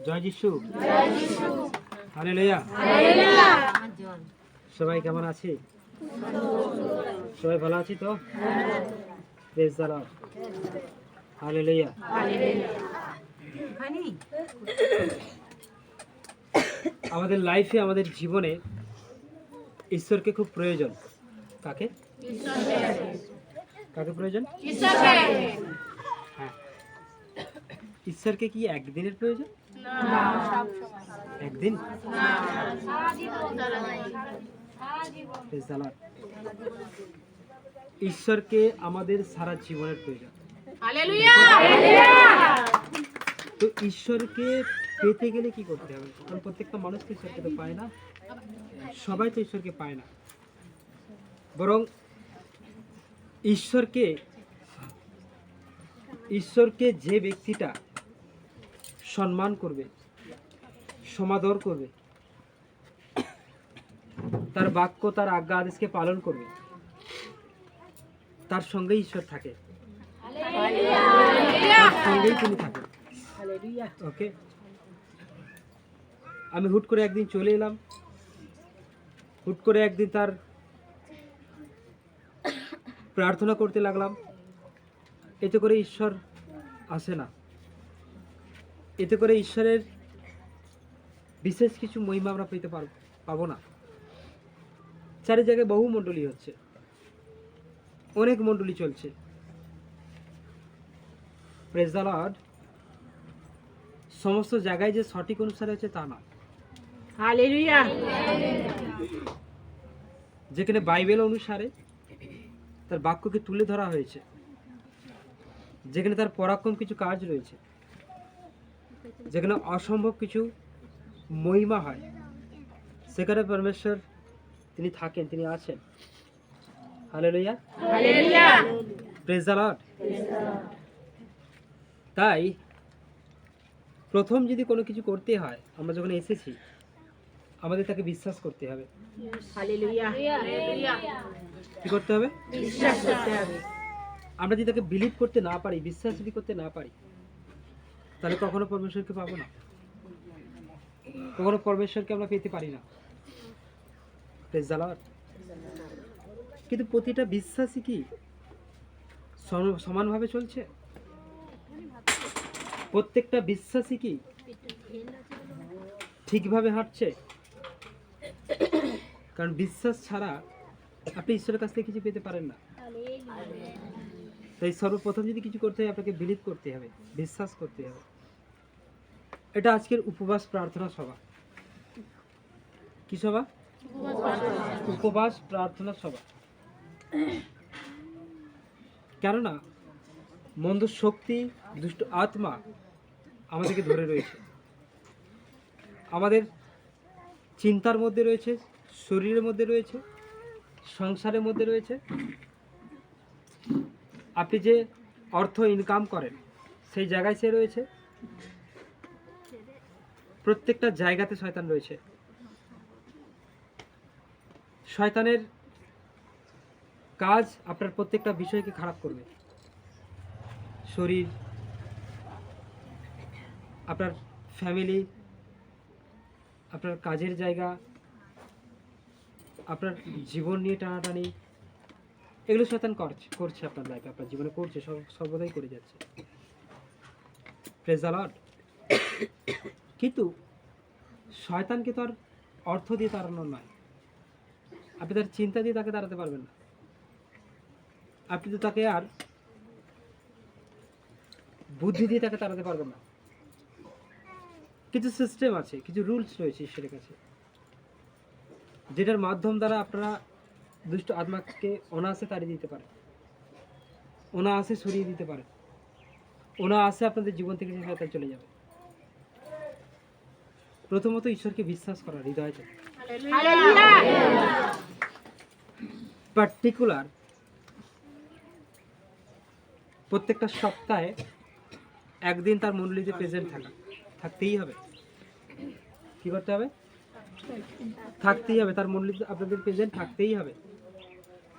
জয় যিশু। হালেলুয়া। সবাই কেমন আছে? সবাই ভালো আছি তো? Praise the Lord. হালেলুয়া। আমাদের লাইফে, আমাদের জীবনে ঈশ্বরকে খুব প্রয়োজন। কাকে? কাকে প্রয়োজন? হ্যাঁ। ঈশ্বরকে কি একদিনের প্রয়োজন? একদিন? ঈশ্বরকে আমাদের সারা জীবনের প্রয়োজন। তো ঈশ্বরকে পেতে গেলে কি করতে হবে? কারণ প্রত্যেকটা মানুষ তো ঈশ্বরকে তো পায় না, সবাই তো ঈশ্বরকে পায় না। বরং ঈশ্বরকে যে ব্যক্তিটা সম্মান করবে, সমাদর করবে, তার বাক্য, তার আজ্ঞা আদেশকে পালন করবে, তার সঙ্গেই ঈশ্বর থাকে, তার সঙ্গেই তিনি থাকেন। ওকে, আমি হুট করে একদিন চলে এলাম, হুট করে একদিন তার প্রার্থনা করতে লাগলাম, এতে করে ঈশ্বর আসে না। এতে করে ঈশ্বরের বিশেষ কিছু মহিমা আমরা পেতে পাবো না। চারি জায়গায় বহু মণ্ডলী হচ্ছে, অনেক মণ্ডলী চলছে। Praise the Lord. সমস্ত জায়গায় যে সঠিক অনুসারে হচ্ছে তা না। হালেলুয়া। যেখানে বাইবেল অনুসারে তার বাক্যকে তুলে ধরা হয়েছে, যেখানে তার পরাক্রম কিছু কাজ রয়েছে, যেখানে অসম্ভব কিছু মহিমা হয়, সেখানে পরমেশ্বর তিনি থাকেন, তিনি আছেন। Hallelujah. Hallelujah. Praise the Lord. তাই প্রথম যদি কোনো কিছু করতে হয়, আমরা যখন এসেছি আমাদের তাকে বিশ্বাস করতে হবে। হালেলুয়া। কি করতে হবে? বিশ্বাস করতে হবে। আমরা যদি তাকে বিলিভ করতে না পারি, বিশ্বাস যদি করতে না পারি, তাহলে কখনো পরমেশ্বরকে পাবো না, কখনো পরমেশ্বরকে আমরা পেতে পারি না। Praise the Lord. কিন্তু প্রতিটা বিশ্বাসী কি সমানভাবে চলছে? প্রত্যেকটা বিশ্বাসী কি ঠিকভাবে হাঁটছে? কারণ বিশ্বাস ছাড়া আপনি ঈশ্বরের কাছ থেকে কিছু পেতে পারেন না। তাই সর্বপ্রথম যদি কিছু করতে হয়, আপনাকে বিলিভ করতে হবে, বিশ্বাস করতে হবে। এটা আজকের উপবাস প্রার্থনা সভা। কি সভা? উপবাস প্রার্থনা সভা। কেননা মন্দ শক্তি, দুষ্ট আত্মা আমাদেরকে ধরে রয়েছে, আমাদের চিন্তার মধ্যে রয়েছে, শরীরের মধ্যে রয়েছে, সংসারের মধ্যে রয়েছে। আপনি যে অর্থ ইনকাম করেন সেই জায়গায় সে রয়েছে। প্রত্যেকটা জায়গাতে শয়তান রয়েছে। শয়তানের কাজ আপনার প্রত্যেকটা বিষয়কে খারাপ করবে। শরীর, আপনার ফ্যামিলি, আপনার কাজের জায়গা, আপনার জীবন নিয়ে টানাটানি, এগুলো শয়তান করছে আপনার লাইফে, আপনার জীবনে করছে, সর্বদাই করে যাচ্ছে। Praise the Lord. কিন্তু শয়তানকে তো আর অর্থ দিয়ে তাড়ানো নয়। আপনি তার চিন্তা দিয়ে তাকে তাড়াতে পারবেন না। আপনি তো তাকে আর বুদ্ধি দিয়ে তাকে তাড়াতে পারবেন না। কিছু সিস্টেম আছে, কিছু রুলস রয়েছে ঈশ্বরের কাছে, যেটার মাধ্যম দ্বারা আপনারা দুষ্ট আত্মাকে অনায়াসে তাড়িয়ে দিতে পারেন, অনায়াসে সরিয়ে দিতে পারেন, অনায়াসে আপনাদের জীবন থেকে শয়তান চলে যাবে। প্রথমত ঈশ্বরকে বিশ্বাস করা হৃদয় থেকে। পার্টিকুলার প্রত্যেকটা সপ্তাহে একদিন তার মণ্ডলীতে প্রেজেন্ট থাকতেই হবে। কি করতে হবে? থাকতেই হবে, তার মণ্ডলীতে আপনাদের প্রেজেন্ট থাকতেই হবে।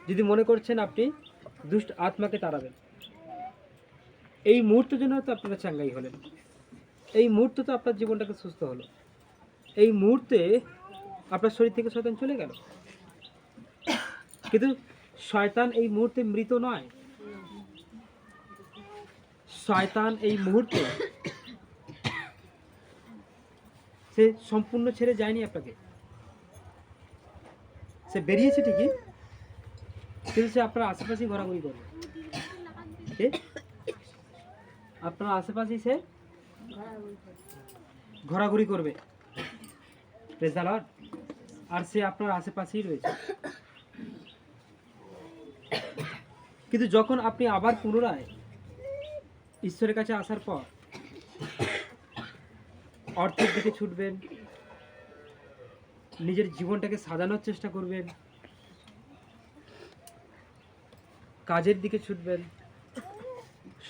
যদি মনে করছেন আপনি দুষ্ট আত্মাকে তাড়াবেন, এই মুহূর্তের জন্য হয়তো আপনারা চাঙ্গাই হলেন, এই মুহূর্তে তো আপনার জীবনটাকে সুস্থ হলো, এই মুহূর্তে আপনার শরীর থেকে শয়তান চলে গেল। কিন্তু শয়তান এই মুহূর্তে মৃত নয়, শয়তান এই মুহূর্তে সে সম্পূর্ণ ছেড়ে যায়নি আপনাকে। সে বেরিয়েছে ঠিকই, কিন্তু সে আপনার আশেপাশেই ঘোরাঘুরি করবে। আপনার আশেপাশেই সে ঘোরাঘুরি করবে। Praise the Lord. আর সে আপনার আশেপাশেই রয়েছে। কিন্তু যখন আপনি আবার পুনরায় ঈশ্বরের কাছে আসার পর অর্থের দিকে ছুটবেন, নিজের জীবনটাকে সাজানোর চেষ্টা করবেন, কাজের দিকে ছুটবেন,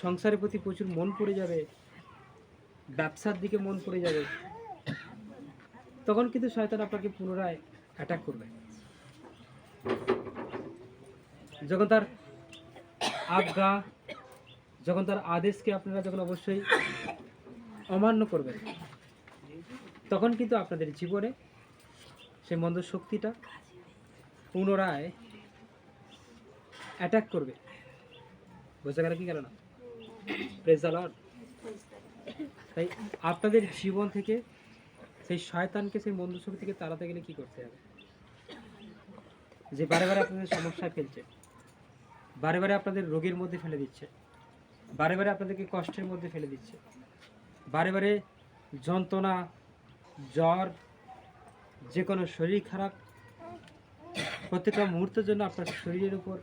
সংসারের প্রতি প্রচুর মন পড়ে যাবে, ব্যবসার দিকে মন পড়ে যাবে, তখন কিন্তু শয়তান আপনাকে পুনরায় অ্যাটাক করবে। যখন তার আজ্ঞা, যখন তার আদেশকে আপনারা যখন অবশ্যই অমান্য করবেন, তখন কিন্তু আপনাদের জীবনে সেই মন্দ শক্তিটা পুনরায় অ্যাটাক করবে। বোঝা গেল কি গেল না? Praise the Lord. তাই আপনাদের জীবন থেকে সেই শয়তানকে, সেই মন্দ শক্তি থেকে তাড়াতে গেলে কি করতে হবে? যে বারে বারে আপনাদের সমস্যায় ফেলছে, বারে বারে আপনাদের রোগের মধ্যে ফেলে দিচ্ছে, বারে বারে আপনাদেরকে কষ্টের মধ্যে ফেলে দিচ্ছে, বারে বারে যন্ত্রণা, জ্বর, যে কোনো শরীর খারাপ, প্রত্যেকটা মুহূর্তের জন্য আপনার শরীরের উপর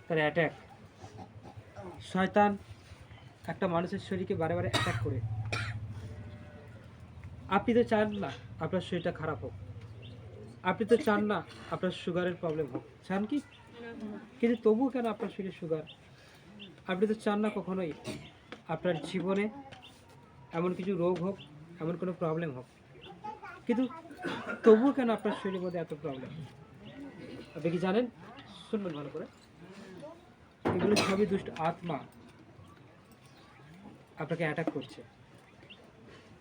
তার অ্যাট্যাক। শয়তান একটা মানুষের শরীরকে বারে বারে অ্যাটাক করে। আপনি তো চান না আপনার শরীরটা খারাপ হোক, আপনি তো চান না আপনার সুগারের প্রবলেম হোক, চান কি? কিন্তু তবুও কেন আপনার শরীরে সুগার? আপনি তো চান না কখনোই আপনার জীবনে এমন কিছু রোগ হোক, এমন কোনো প্রবলেম হোক, কিন্তু তবুও কেন আপনার শরীরের মধ্যে এত প্রবলেম? আপনি কি জানেন? শুনবেন ভালো করে। এগুলো সবই দুষ্ট আত্মা আপনাকে অ্যাটাক করছে।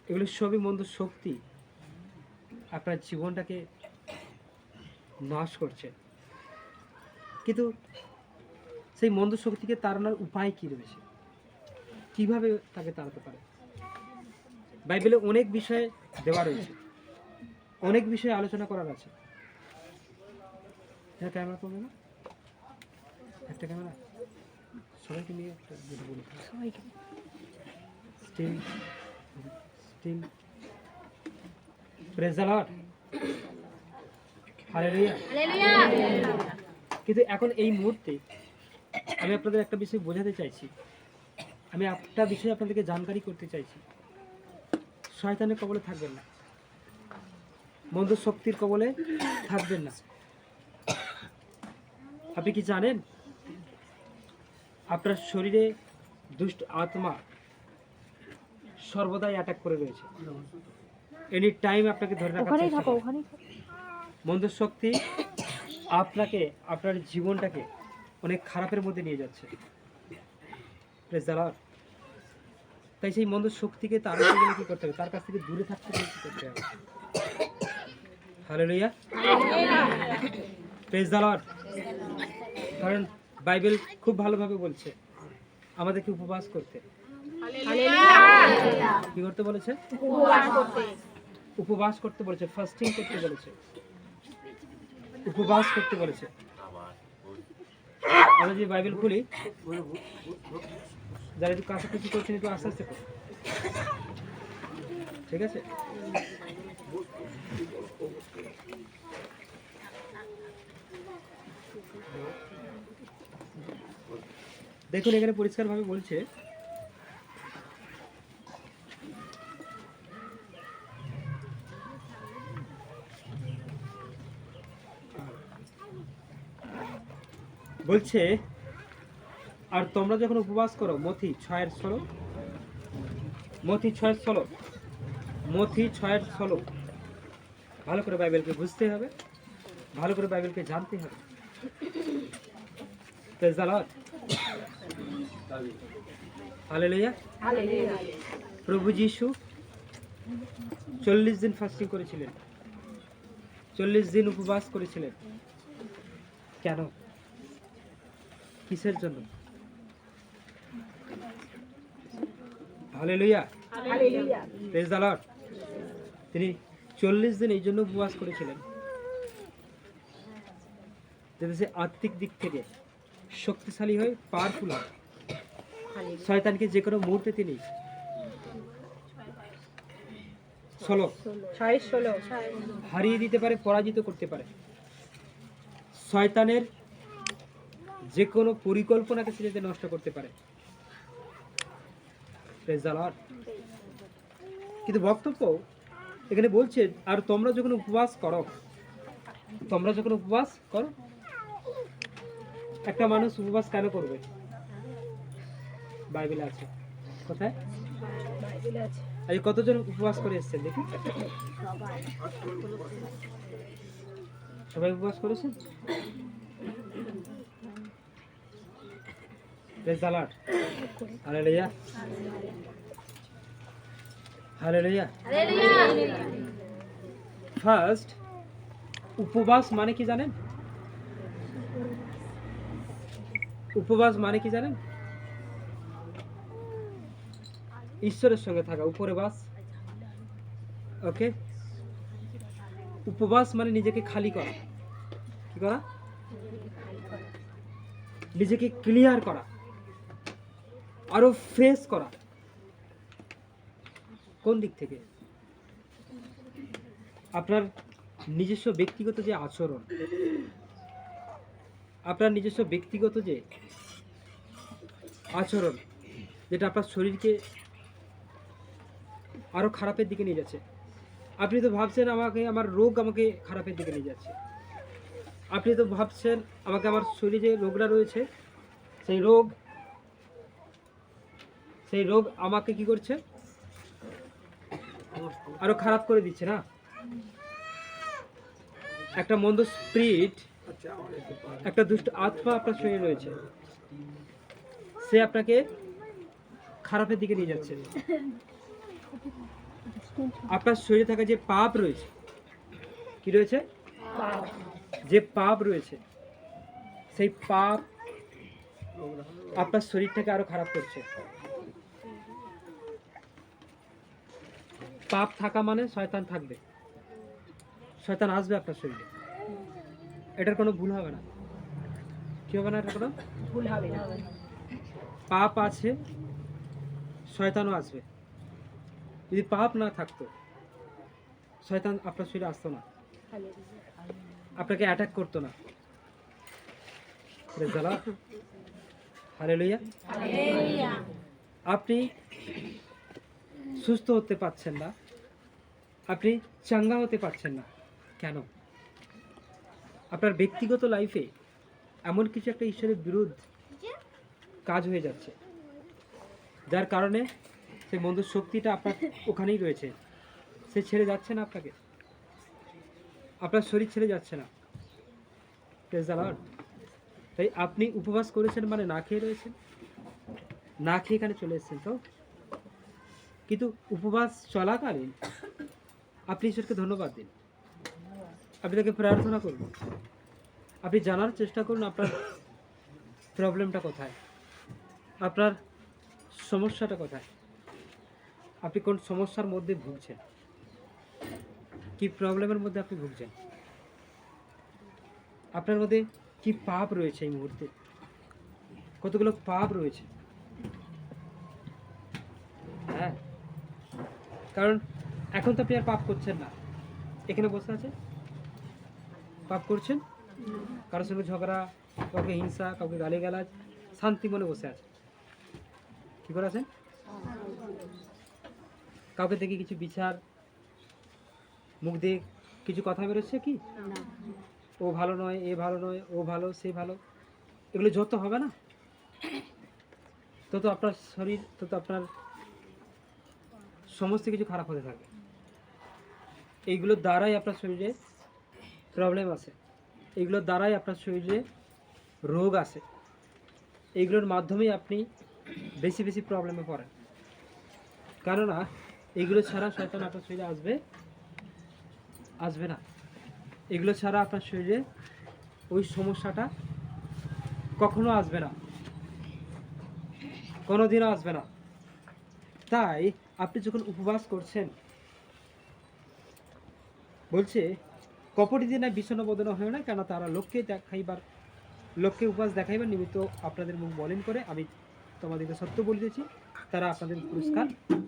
এগুলো সবই মন্দ শক্তি আপনার জীবনটাকে নাশ করছে। কিন্তু সেই মন্দ শক্তিকে তাড়ানোর উপায় কী রয়েছে? কিভাবে তাকে তাড়াতে পারে? বাইবেলে অনেক বিষয়ে দেওয়া রয়েছে, অনেক বিষয়ে আলোচনা করার আছে। ক্যামেরা করবে না? একটা ক্যামেরা সবাইকে নিয়ে একটা বলি। Still still praise the Lord. Hallelujah. কিন্তু এখন এই মুহূর্তে আমি আপনাদের একটা বিষয় বোঝাতে চাইছি, আমি একটা বিষয় আপনাদেরকে জানকারি করতে চাইছি। শয়তানের কবলে থাকবেন না, মন্দ শক্তির কবলে থাকবেন না। আপনি কি জানেন আপনার শরীরে দুষ্ট আত্মা সর্বদাই অ্যাটাক করে রয়েছে, এনি টাইম আপনাকে ধরে রাখার চেষ্টা করে। মন্দ শক্তি আপনাকে, আপনার জীবনটাকে অনেক খারাপের মধ্যে নিয়ে যাচ্ছে। Praise the Lord. তাই সেই মন্দ শক্তিকে তাড়াতে গেলে কি করতে হবে? তার কাছ থেকে দূরে থাকতে গেলে কি করতে হবে? হালেলুয়া। Praise the Lord. কারণ বাইবেল খুব ভালোভাবে বলছে আমাদেরকে উপবাস করতে। কি করতে বলেছে? উপবাস করতে বলেছে, ফাস্টিং করতে বলেছে, উপবাস করতে বলেছে। আমরা যে বাইবেল খুলি, যারা একটু কাছাকাছি করছেন একটু আস্তে আস্তে করুন, ঠিক আছে? দেখুন এখানে পরিষ্কারভাবে বলছে আর তোমরা যখন উপবাস করো, মথি 6:16, মথি 6:16, মথি 6:16। ভালো করে বাইবেলকে বুঝতে হবে, ভালো করে বাইবেলকে জানতে হবে। Praise the Lord. হালেলুয়া। প্রভু যিশু 40 দিন ফাস্টিং করেছিলেন, 40 দিন উপবাস করেছিলেন। কেন? কিসের জন্য? Hallelujah, hallelujah. Praise the Lord. তিনি 40 দিন এই জন্য উপবাস করেছিলেন যাতে সে আত্মিক দিক থেকে শক্তিশালী হয়, পাওয়ারফুল হয়, শয়তানকে যে কোনো মুহূর্তে তিনি 16 হারিয়ে দিতে পারে, পরাজিত করতে পারে। শয়তানের যে কোনো পরিকল্পনাকে সে যাতে নষ্ট করতে পারে। Praise the Lord. কিন্তু বক্তব্য এখানে বলছে, আর তোমরা যখন উপবাস করো, একটা মানুষ উপবাস কেন করবে? বাইবেলে আছে। কোথায়? আজ কতজন উপবাস করে এসেছেন দেখি? সবাই উপবাস করেছেন? Praise the Lord. Hallelujah, hallelujah. First, উপবাস মানে কি জানেন? উপবাস মানে কি জানেন? ঈশ্বরের সঙ্গে থাকা, উপরে বাস। ওকে, উপবাস মানে নিজেকে খালি করা। কি করা? নিজেকে ক্লিয়ার করা, আরো ফ্রেশ করা। কোন দিক থেকে? আপনার নিজস্ব ব্যক্তিগত যে আচরণ, আপনার নিজস্ব ব্যক্তিগত যে আচরণ, যেটা আপনার শরীরকে আরো খারাপের দিকে নিয়ে যাচ্ছে। আপনি তো ভাবছেন আমার রোগ আমাকে খারাপের দিকে নিয়ে যাচ্ছে। আপনি তো ভাবছেন আমার শরীরে যে রোগটা রয়েছে, সেই রোগ আমাকে কি করছে? আরো খারাপ করে দিচ্ছে না? একটা মন্দ স্পিরিট, একটা দুষ্ট আত্মা আপনার শরীরে রয়েছে, সে আপনাকে খারাপের দিকে নিয়ে যাচ্ছে। আপনার শরীরে থাকা যে পাপ রয়েছে, কি রয়েছে? যে পাপ রয়েছে, সেই পাপ আপনার শরীরটাকে আরো খারাপ করছে। পাপ থাকা মানে শয়তান থাকবে, শয়তান আসবে আপনার শরীরে। এটার কোনো ভুল হবে না। কি হবে না? এটার কোনো ভুল হবে না। পাপ আছে, শয়তানও আসবে। যদি পাপ না থাকতো, শয়তান আপনার শরীরে আসতো না, আপনাকে অ্যাটাক করতো না। হালেলুয়া। আপনি সুস্থ হতে পারছেন না, আপনি চাঙ্গা হতে পারছেন না। কেন? আপনার ব্যক্তিগত লাইফে এমন কিছু একটা ঈশ্বরের বিরুদ্ধ কাজ হয়ে যাচ্ছে, যার কারণে সেই মন্দ শক্তিটা আপনার ওখানেই রয়েছে, সে ছেড়ে যাচ্ছে না আপনাকে, আপনার শরীর ছেড়ে যাচ্ছে না। Praise the Lord. তাই আপনি উপবাস করেছেন মানে না খেয়ে রয়েছেন, না খেয়ে এখানে চলে এসেছেন তো। কিন্তু উপবাস চলাকালীন আপনি ঈশ্বরকে ধন্যবাদ দিন, আপনি তাকে প্রার্থনা করুন, আপনি জানার চেষ্টা করুন আপনার প্রবলেমটা কোথায়, আপনার সমস্যাটা কোথায়, আপনি কোন সমস্যার মধ্যে ভুগছেন, কি প্রবলেমের মধ্যে আপনি ভুগছেন, আপনার মধ্যে কি পাপ রয়েছে এই মুহূর্তে, কতগুলো পাপ রয়েছে। হ্যাঁ, কারণ এখন তো আপনি আর পাপ করছেন না, এখানে বসে আছে পাপ করছেন, কারোর সঙ্গে ঝগড়া, কাউকে হিংসা, কাউকে গালিগালাজ, শান্তি মনে বসে আছে। কি করে আছেন? কাউকে দেখে কিছু বিচার, মুখ দিয়ে কিছু কথা বেরোচ্ছে কি? ও ভালো নয়, এ ভালো নয়, ও ভালো, সে ভালো, এগুলো যত হবে না, তত আপনার শরীর, তত আপনার সমস্ত কিছু খারাপ হতে থাকে। এইগুলোর দ্বারাই আপনার শরীরে প্রবলেম আসে, এইগুলোর দ্বারাই আপনার শরীরে রোগ আসে, এইগুলোর মাধ্যমেই আপনি বেশি বেশি প্রবলেমে পড়েন। কেননা এগুলো ছাড়া শয়তান আপনার শরীরে আসবে না। এগুলো ছাড়া আপনার শরীরে ওই সমস্যাটা কখনো আসবে না, কোনোদিনও আসবে না। তাই আপনি যখন উপবাস করছেন, বলছে কপটি দিনে বিষণ্ণ বদন হয় না, কেন তারা লোককে উপবাস দেখাইবার নিমিত্ত আপনাদের মুখ মলিন করে। আমি তোমাদেরকে সত্য বলিতেছি, তারা আপনাদের পুরস্কার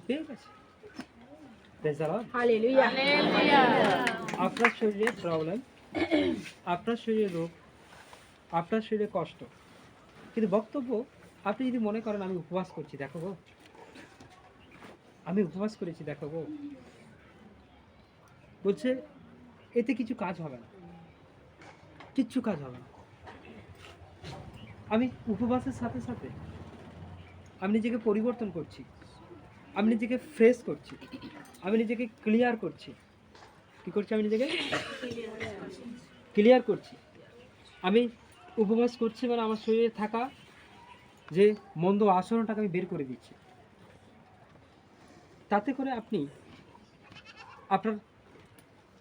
পেয়ে গেছে। Praise the Lord. হালেলুয়া আপনার শরীরে প্রবলেম, আপনার শরীরে রোগ, আপনার শরীরে কষ্ট, কিন্তু বক্তব্য আপনি যদি মনে করেন আমি উপবাস করছি, দেখো গো, আমি উপবাস করেছি, দেখো গো, বলছে এতে কিছু কাজ হবে না, কিচ্ছু কাজ হবে না। আমি উপবাসের সাথে সাথে আমি নিজেকে পরিবর্তন করছি, আমি নিজেকে ফ্রেশ করছি, আমি নিজেকে ক্লিয়ার করছি। কি করছি? আমি নিজেকে ক্লিয়ার করছি। আমি উপবাস করছি মানে আমার শরীরে থাকা যে মন্দ আচরণটাকে আমি বের করে দিচ্ছি। তাতে করে আপনি আপনার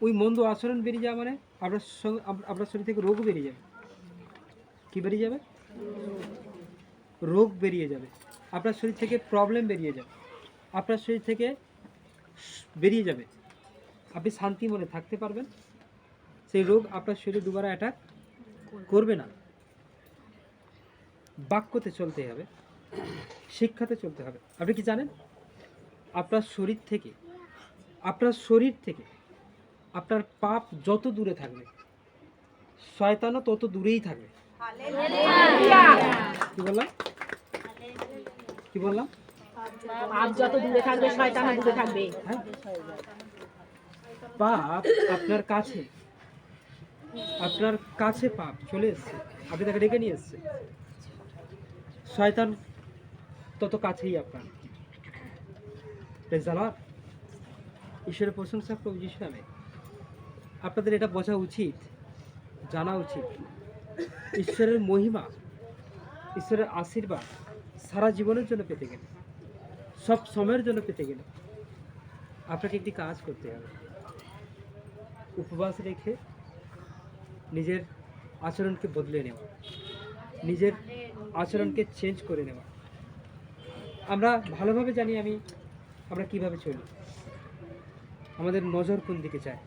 ওই মন্দ আচরণ বেরিয়ে যাওয়া মানে আপনার শরীর থেকে রোগ বেরিয়ে যাবে। কি বেরিয়ে যাবে? রোগ বেরিয়ে যাবে। আপনার শরীর থেকে প্রবলেম বেরিয়ে যাবে, আপনার শরীর থেকে বেরিয়ে যাবে। আপনি শান্তি মনে থাকতে পারবেন। সেই রোগ আপনার শরীরে দুবারা অ্যাটাক করবে না। বাক্যতে চলতে হবে, শিক্ষাতে চলতে হবে। আপনি কি জানেন? আপনার শরীর থেকে আপনার পাপ যত দূরে থাকবে, শয়তানও তত দূরেই থাকবে। কি বললাম? কি বললাম? পাপ যত দূরে থাকবে শয়তানও দূরে থাকবে। হ্যাঁ? পাপ আপনার কাছে পাপ চলে এসছে, আপনি তাকে ডেকে নিয়ে এসছে। শয়তান তত কাছেই আপনার। Praise the Lord. ঈশ্বরের প্রশংসা প্রভু যিশু নামে। আপনাদের এটা বোঝা উচিত, জানা উচিত, ঈশ্বরের মহিমা, ঈশ্বরের আশীর্বাদ সারা জীবনের জন্য পেতে গেলে, সব সময়ের জন্য পেতে গেলে আপনাকে একটি কাজ করতে হবে। উপবাস রেখে নিজের আচরণকে বদলে নেওয়া, নিজের আচরণকে চেঞ্জ করে নেওয়া। আমরা ভালোভাবে জানি আমরা কিভাবে চলি, আমাদের নজর কোন দিকে যায়,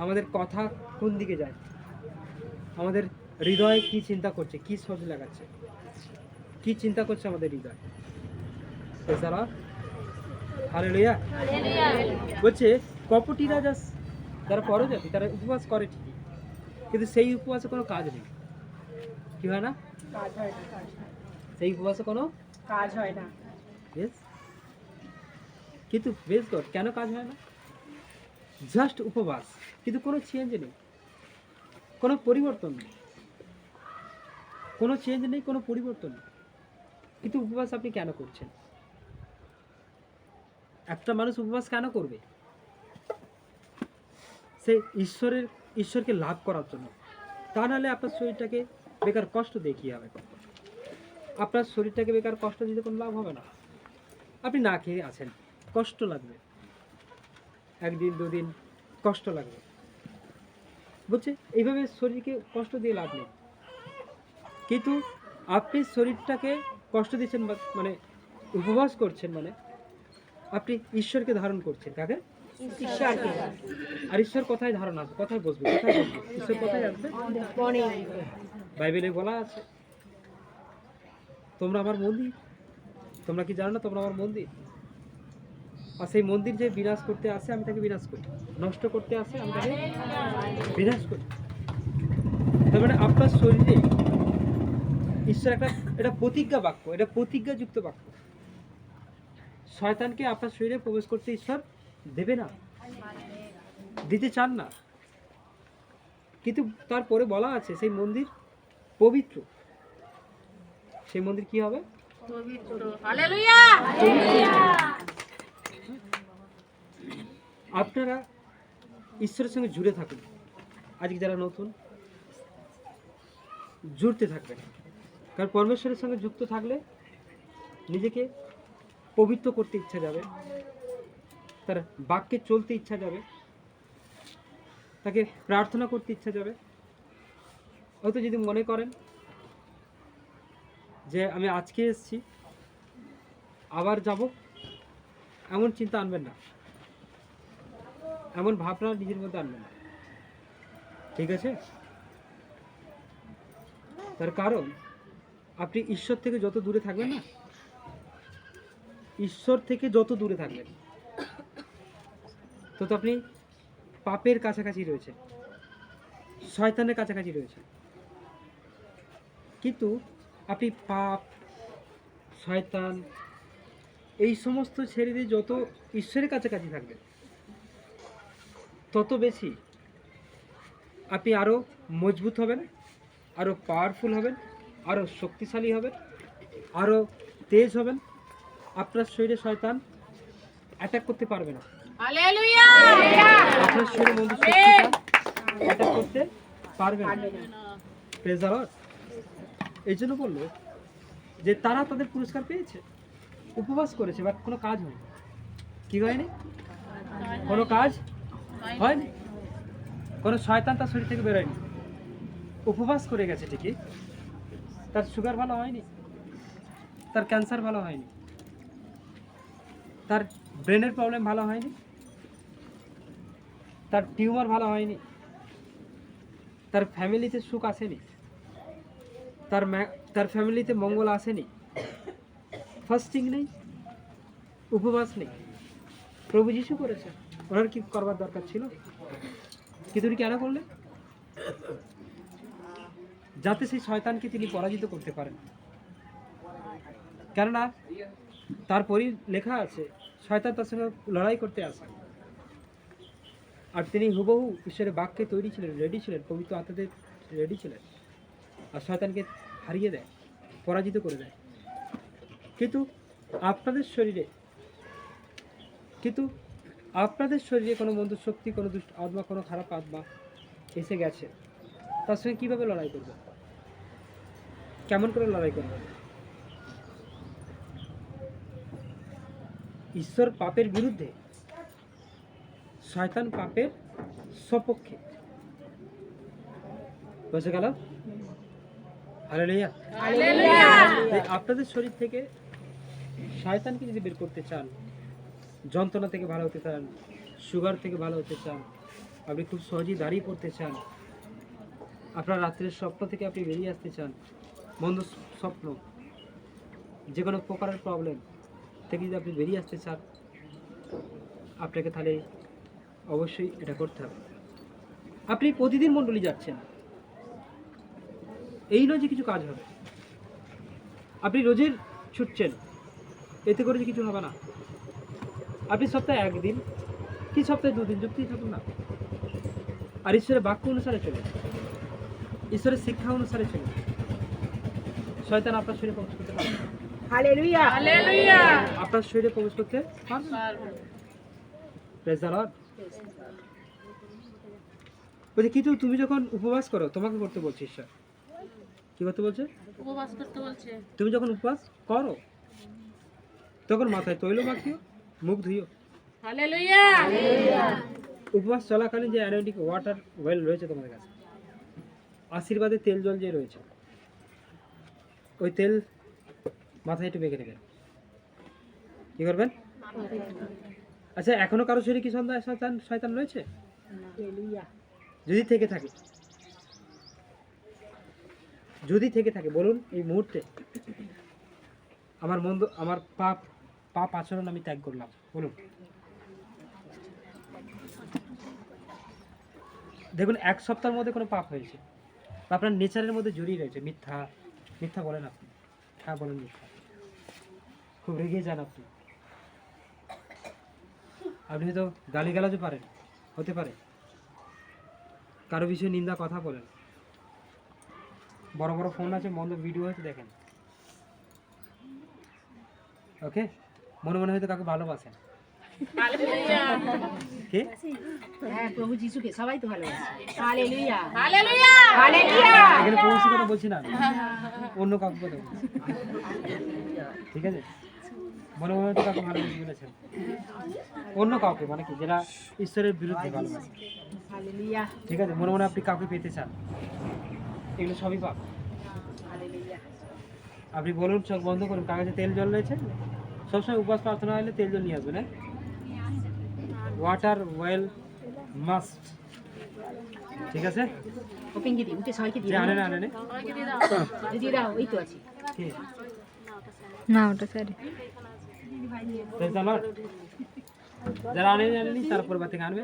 আমাদের কথা কোন দিকে যায়, আমাদের হৃদয় কি চিন্তা করছে, কি সজ লাগাচ্ছে, কি চিন্তা করছে আমাদের হৃদয়। যারা হালেলুয়া বলছে কপটিরা যারা পরজাতি তারা উপবাস করে ঠিকই, কিন্তু সেই উপবাসে কোনো কাজ নেই। কি হয় না? কাজ হয় না, সেই উপবাসে কোনো কাজ হয় না। বেশ, কিন্তু বেশ গড কেন কাজ হয় না? জাস্ট উপবাস, কিন্তু কোনো চেঞ্জ নেই, কোনো পরিবর্তন নেই, কোনো চেঞ্জ নেই, কোনো পরিবর্তন নেই। কিন্তু উপবাস আপনি কেন করছেন? একটা মানুষ উপবাস কেন করবে? সে ঈশ্বরকে লাভ করার জন্য। তা নাহলে আপনার শরীরটাকে বেকার কষ্ট দিয়ে কী হবে? আপনার শরীরটাকে বেকার কষ্ট দিতে কোনো লাভ হবে না। আপনি না খেয়ে আছেন, কষ্ট লাগবে, একদিন দুদিন কষ্ট লাগবে, বুঝছে? এইভাবে শরীরকে কষ্ট দিয়ে লাভ নেই। কিন্তু আপনি শরীরটাকে কষ্ট দিচ্ছেন মানে উপবাস করছেন, মানে আপনি ঈশ্বরকে ধারণ করছেন। কাকে? ঈশ্বরকে। আর ঈশ্বর কোথায় ধারণ আসবে? কোথায় বসবে? ঈশ্বর কোথায় আসবে? বাইবেলে বলা আছে তোমরা আমার মন্দির। তোমরা কি জানো না তোমরা আমার মন্দির? আর সেই মন্দির যে বিনাশ করতে আসে আমি তাকে বিনাশ করি, নষ্ট করতে আসে আমি তাকে বিনাশ করি। তার মানে আপনার শরীরে ঈশ্বর এটা প্রতিজ্ঞা বাক্য, এটা প্রতিজ্ঞাযুক্ত বাক্য। শয়তানকে আপনার শরীরে প্রবেশ করতে ঈশ্বর দেবে না, দিতে চান না। কিন্তু তারপরে বলা আছে সেই মন্দির পবিত্র। সেই মন্দির কি হবে? আপনারা ঈশ্বরের সঙ্গে জুড়ে থাকুন। আজকে যারা নতুন, জুড়তে থাকবেন, কারণ পরমেশ্বরের সঙ্গে যুক্ত থাকলে নিজেকে পবিত্র করতে ইচ্ছা যাবে, তার বাক্যে চলতে ইচ্ছা যাবে, তাকে প্রার্থনা করতে ইচ্ছা যাবে। হয়তো যদি মনে করেন যে আমি আজকে এসেছি আবার যাব, এমন চিন্তা আনবেন না, এমন ভাবনা নিজের মধ্যে আনবেন না, ঠিক আছে? তার কারণ আপনি ঈশ্বর থেকে যত দূরে থাকবেন না, ঈশ্বর থেকে যত দূরে থাকবেন তত আপনি পাপের কাছাকাছি রয়েছে, শয়তানের কাছাকাছি রয়েছে। কিন্তু আপনি পাপ, শয়তান এই সমস্ত ছেড়ে দিয়ে যত ঈশ্বরের কাছাকাছি থাকবেন তত বেশি আপনি আরও মজবুত হবেন, আরও পাওয়ারফুল হবেন, আরও শক্তিশালী হবেন, আরও তেজ হবেন। আপনার শরীরে শয়তান অ্যাটাক করতে পারবে না, আপনার শরীরে মন্দির অ্যাটাক করতে পারবে না। Praise the Lord. এই জন্য বললো যে তারা তাদের পুরস্কার পেয়েছে, উপবাস করেছে, বাট কোনো কাজ হয়নি। কি হয়নি? কোনো কাজ হয়নি, কোনো শয়তান তার শরীর থেকে বেরোয়নি। উপবাস করে গেছে ঠিকই, তার সুগার ভালো হয়নি, তার ক্যান্সার ভালো হয়নি, তার ব্রেনের প্রবলেম ভালো হয়নি, তার টিউমার ভালো হয়নি, তার ফ্যামিলিতে সুখ আসেনি, তার ফ্যামিলিতে মঙ্গল আসেনি। ফাস্টিং নেই, উপবাস নেই, প্রভু যিশু করেছে। ওনার কি করবার দরকার ছিল? কিন্তু উনি কেন করলেন? যাতে সেই শয়তানকে তিনি পরাজিত করতে পারেন। কেননা তারপরই লেখা আছে শয়তান তার সঙ্গে লড়াই করতে আসে, আর তিনি হুবহু ঈশ্বরের বাক্যে তৈরি ছিলেন, রেডি ছিলেন, পবিত্র আত্মাদের রেডি ছিলেন, আর শয়তানকে হারিয়ে দেয়, পরাজিত করে দেয়। কিন্তু আপনাদের শরীরে কোনো বন্ধু শক্তি, কোনো দুষ্ট আত্মা, কোনো খারাপ আত্মা এসে গেছে, তার সঙ্গে কীভাবে লড়াই করবে? কেমন করে লড়াই করবে? ঈশ্বর পাপের বিরুদ্ধে, শয়তান পাপের সপক্ষে। বুঝে গেল? হালেলুয়া। আপনাদের শরীর থেকে শয়তানকে যদি বের করতে চান, যন্ত্রণা থেকে ভালো হতে চান, সুগার থেকে ভালো হতে চান, আপনি খুব সহজেই দাঁড়িয়ে পড়তে চান, আপনার রাত্রের স্বপ্ন থেকে আপনি বেরিয়ে আসতে চান, মন্দ স্বপ্ন, যে কোনো প্রকারের প্রবলেম থেকে যদি আপনি বেরিয়ে আসতে চান, আপনাকে তাহলে অবশ্যই এটা করতে হবে। আপনি প্রতিদিন মণ্ডলী যাচ্ছেন, এই নয় যে কিছু কাজ হবে। আপনি রোজের ছুটছেন, এতে করে যে কিছু হবে না। আপনি সপ্তাহে একদিন কি সপ্তাহে দুদিন যুক্তি থাকুন না, আর ঈশ্বরের বাক্য অনুসারে চলুন, ঈশ্বরের শিক্ষা অনুসারে চলুন। শয়তান আপনার শরীরে প্রবেশ করতে পারবে না। Hallelujah, hallelujah. আপনার শরীরে প্রবেশ করতে পারবে না। Praise the Lord. বলছে কিন্তু তুমি যখন উপবাস করো, তোমাকে করতে বলছে ঈশ্বর। কি করতে বলছে? উপবাস করতে বলছে। তুমি যখন উপবাস করো তখন মাথায় তৈল মাখিও, মুখ ধুইও। হালেলুয়া। উপবাস চলাকালীন যে অ্যানোয়েন্টিং ওয়াটার ওয়েল রয়েছে তোমাদের কাছে, আশীর্বাদের তেল জল যে রয়েছে, ওই তেল মাথায় একটু মেখে নেবেন। কি করবেন? আচ্ছা, এখনো কারো শরীরে কি শয়তান রয়েছে? যদি থেকে থাকে বলুন এই মুহূর্তে আমার পাপ আচরণ আমি ত্যাগ করলাম। বলুন। দেখুন, এক সপ্তাহের মধ্যে কোনো পাপ হয়েছে, আপনার নেচারের মধ্যে জড়িয়ে রয়েছে। মিথ্যা বলেন আপনি, হ্যাঁ বলেন মিথ্যা, খুব রেগে যান আপনি হয়তো গালিগালাজও পারেন, হতে পারে কারো বিষয়ে নিন্দা কথা বলেন, বড় বড় ফোন আছে, মন্দ ভিডিও হয়তো দেখেন, ওকে, মনে মনে হয়তো কাউকে ভালোবাসেন। কে? হ্যাঁ, প্রভু যিশুকে সবাই তো ভালোবাসে। Hallelujah, hallelujah. হালেলুয়া। এখানে প্রভুর কথা বলছি না, অন্য কাউকে কথা বলছি, ঠিক আছে? মনে মনে তো কাউকে ভালোবেসে ফেলেছেন, অন্য কাউকে, মানে কি যারা ঈশ্বরের বিরুদ্ধে ভালোবাসে, হালেলুয়া ঠিক আছে, মনে মনে আপনি কাউকে পেতে চান, এগুলো সবই পাপ। হালেলুয়া আপনি বলুন, চোখ বন্ধ করুন, কাগজে তেল জল রয়েছে, সবসময় উপবাস প্রার্থনা হলে তেল জল নিয়ে আসবেন, হ্যাঁ? ওয়াটার ওয়েল মাস্ট, ঠিক আছে? ওপেন কি দিই উঠে সবাইকে যে দিয়ে আনে না আনে না সবাইকে দিয়ে দাও। দিয়ে দাও ওই তো আছে কি না ওটা স্যারি Praise the Lord. যারা আনেনি তারপর বা থেকে আনবে।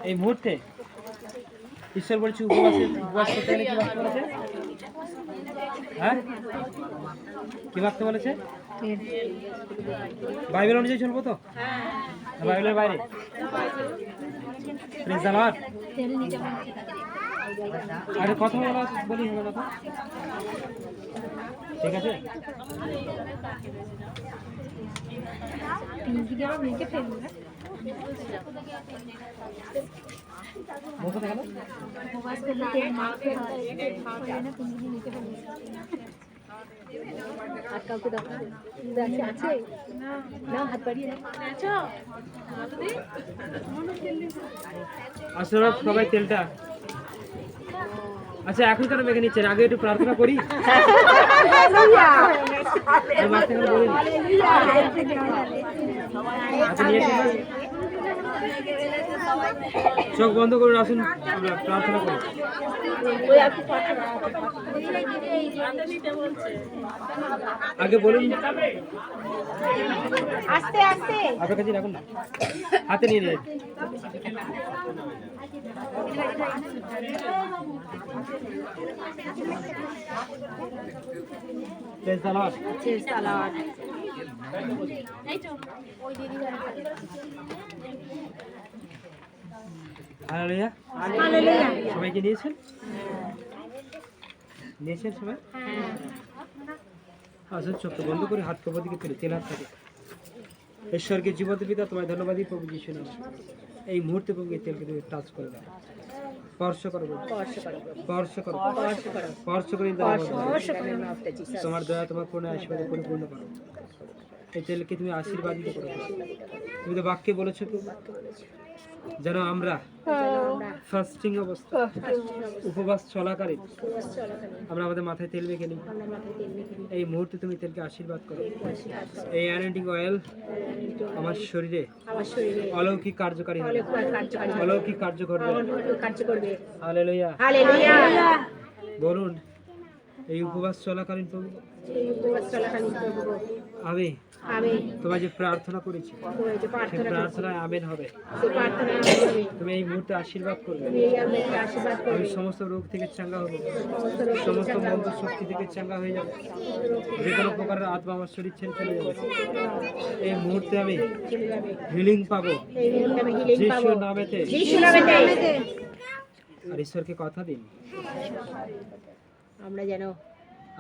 এই মুহূর্তে ঈশ্বর বলছে উপবাস করতে গেলে কি বাঁচতে বলেছে? হ্যাঁ, কি বাঁচতে বলেছে? বাইবেল অনুযায়ী চলবো তো, না বাইবেলের বাইরে? Praise the Lord. আরে কথা বলি হবে না তো, ঠিক আছে? বলতে গেল আর কাউকে দাও আছে না হাত বাড়িয়ে পেয়েছো? দিদি? আসলে সবাই তেলটা, আচ্ছা এখন কেন মেখে নিচ্ছেন? আগে একটু প্রার্থনা করি। আমি মাঝখানে বলিনি। আচ্ছা, নিয়ে এসে বস। চোখ বন্ধ করুন, আসুন আমরা প্রার্থনা করি। আগে বলুন, আস্তে আস্তে আপনার কাছে রাখুন না, হাতে নিয়ে নিন। Praise the Lord. Salad Hallelujah. Hallelujah সবাইকে নিয়েছেন? নিয়েছেন সবাই? আসুন চোখ বন্ধ করে হাত প্রভু দিকে তুলে তেল হাত থেকে। ঈশ্বরকে জীবন্ত পিতা তোমায় ধন্যবাদই প্রভু যিশু নামে। এই মুহূর্তে প্রভু এই তেলকে তুমি টাচ করে দাও, স্পর্শ করো প্রভু। স্পর্শ করো, স্পর্শ করে দাও। তোমার দয়া তোমার পূর্ণ আশীর্বাদে পরিপূর্ণ করো। এই তেলকে তুমি আশীর্বাদ দিতে করো। তুমি তো বাক্যে বলেছো প্রভু, যেন আমরা ফাস্টিং অবস্থা, উপবাস চলাকালীন আমরা আমাদের মাথায় তেল মেখে নিই। এই মুহূর্তে তুমি তেলকে আশীর্বাদ করো। এই অ্যানোয়েন্টিং অয়েল আমার শরীরে অলৌকিক কার্যকারী হবে, অলৌকিক কার্য করবে। হালেলুয়া। বলুন, এই উপবাস চলাকালীন প্রভু আমি তোমায় যে প্রার্থনা করেছি সেই প্রার্থনায় আমেন হবে। তুমি এই মুহূর্তে আশীর্বাদ করবে। আমি সমস্ত রোগ থেকে চাঙ্গা হব, সমস্ত মন্দ শক্তি থেকে চাঙ্গা হয়ে যাবে। যে কোনো প্রকারের আত্মা আমার শরীর ছেড়ে চলে যাবে। এই মুহূর্তে আমি হিলিং পাবো যিশুর নামেতে। আর ঈশ্বরকে কথা দিন আমরা যেন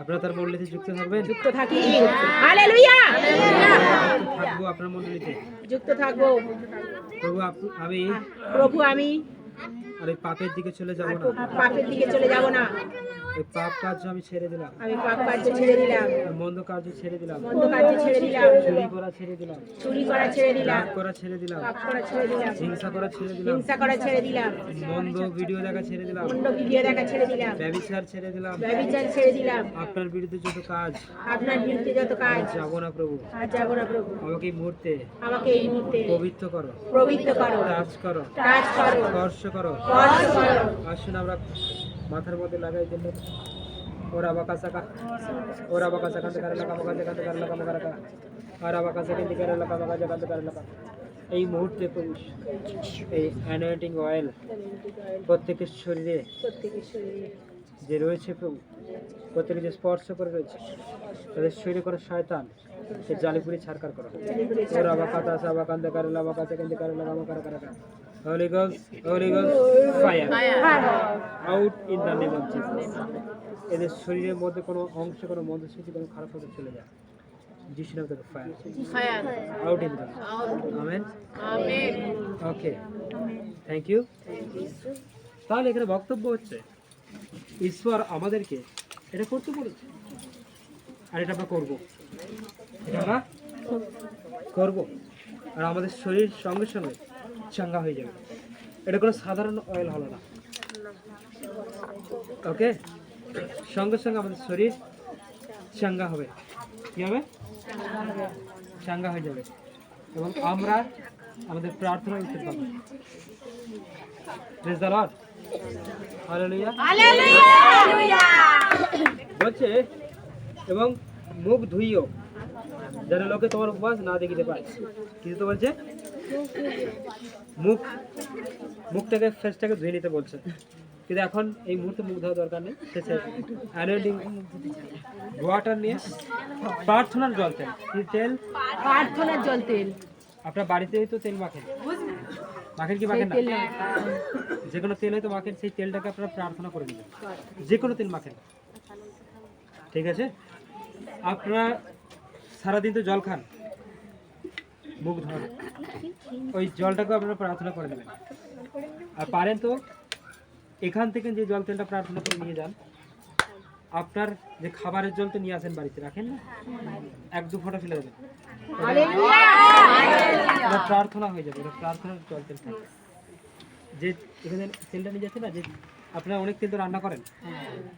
আপনারা তার মণ্ডলীতে যুক্ত থাকবেন। যুক্ত থাকি। হালেলুয়া থাকবো আপনার মণ্ডলীতে। যুক্ত থাকবো প্রভু প্রভু আমি আর এই পাপের দিকে চলে যাব না। পাপের দিকে চলে যাব না। এই পাপ কার্য আমি ছেড়ে দিলাম, আমি পাপ কার্য ছেড়ে দিলাম, আর মন্দ কার্য ছেড়ে দিলাম, মন্দ কার্য ছেড়ে দিলাম, চুরি করা ছেড়ে দিলাম, চুরি করা ছেড়ে দিলাম, রাগ করা ছেড়ে দিলাম, পাপ করা ছেড়ে দিলাম, হিংসা করা ছেড়ে দিলাম, হিংসা করা ছেড়ে দিলাম, মন্দ ভিডিও দেখা ছেড়ে দিলাম, মন্দ ভিডিও দেখা ছেড়ে দিলাম, ব্যভিচার ছেড়ে দিলাম, ব্যভিচার ছেড়ে দিলাম। আপনার বিরুদ্ধে যত কাজ আপনার বিরুদ্ধে যত কাজ যাব না প্রভু। আর যাব না প্রভু। আমাকে এই মুহূর্তে আমাকে এই মুহূর্তে পবিত্র করো, পবিত্র করো, কাজ করো, কাজ করো, স্পর্শ করো। স্পর্শ করো। আসুন আমরা মাথার মধ্যে লাগাই দিন। ওরা বাকাসাকা, ওরা বাকাসাকা থেকে লাগা বাকাসা কাতে কার লাগা মাগারাকা, ওরা বাকাসা থেকে করে লাগা বাকাসা কাতে কার লাগা। এই মুহূর্তে প্রভু এই অ্যানোয়েন্টিং অয়েল প্রত্যেকের শরীরে প্রত্যেকের শরীরে যে রয়েছে প্রভু, প্রত্যেকে যে স্পর্শ করে রয়েছে, তাদের শরীরে কোনো শয়তান সে জালিপুরি ছাড়কার করো। ওরা বাকাতা সাবা কান্দে করে লাগা বাকাসা কাতে করে লাগা মাগারাকা। Holy Ghost, Holy Ghost, fire out in the name of Jesus. এদের শরীরের মধ্যে কোনো অংশ, কোনো মন্দ স্মৃতি, কোনো খারাপ কথা চলে যায়। যিশু নামে তাকে fire fire out in the amen. Amen. Okay, thank you. তাহলে এখানে বক্তব্য হচ্ছে ঈশ্বর আমাদেরকে এটা করতে বলেছে, আর এটা আমরা করবো। এটা আমরা করবো, আর আমাদের শরীর সঙ্গে সঙ্গে চাঙ্গা হয়ে যাবে। এটা কোনো সাধারণ অয়েল হলো না, ওকে? সঙ্গে সঙ্গে আমাদের শরীর চাঙ্গা হবে। কি হবে? চাঙ্গা হয়ে যাবে এবং আমরা আমাদের প্রার্থনা উত্তর পাবো। Praise the Lord, hallelujah. বলছে এবং মুখ ধুইও যেন লোকে তোমার উপবাস না দেখিতে পায়। কিছু তো বলছে মুখটাকে ফেসটাকে ধুয়ে নিতে বলছে, কিন্তু এখন এই মুহূর্তে মুখ ধোয়া দরকার নেই। শেষে অ্যানোয়েন্টিং ওয়াটার নিয়ে প্রার্থনার জল তেল, কি তেল? প্রার্থনার জল তেল। আপনার বাড়িতেই তো তেল মাখেন, মাখেন কি মাখেন না? যে কোনো তেল হয়তো মাখেন, সেই তেলটাকে আপনারা প্রার্থনা করে নেবেন। যে কোনো তেল মাখেন, ঠিক আছে? আপনারা সারাদিন তো জল খান, মুখ ধোন, ওই জলটাকে আপনারা প্রার্থনা করে নেবেন। আর পারেন তো এখান থেকে যে জল তেলটা প্রার্থনা করে নিয়ে যান, আপনার যে খাবারের জল তো নিয়ে আসেন বাড়িতে, রাখেন না, 1-2 ফোঁটা ফেলে দেবেন, ওটা প্রার্থনা হয়ে যাবে। ওটা প্রার্থনার জল তেল থাকে। যে এখানে তেলটা নিয়ে যাচ্ছে না, যে আপনারা অনেক তেল তো রান্না করেন,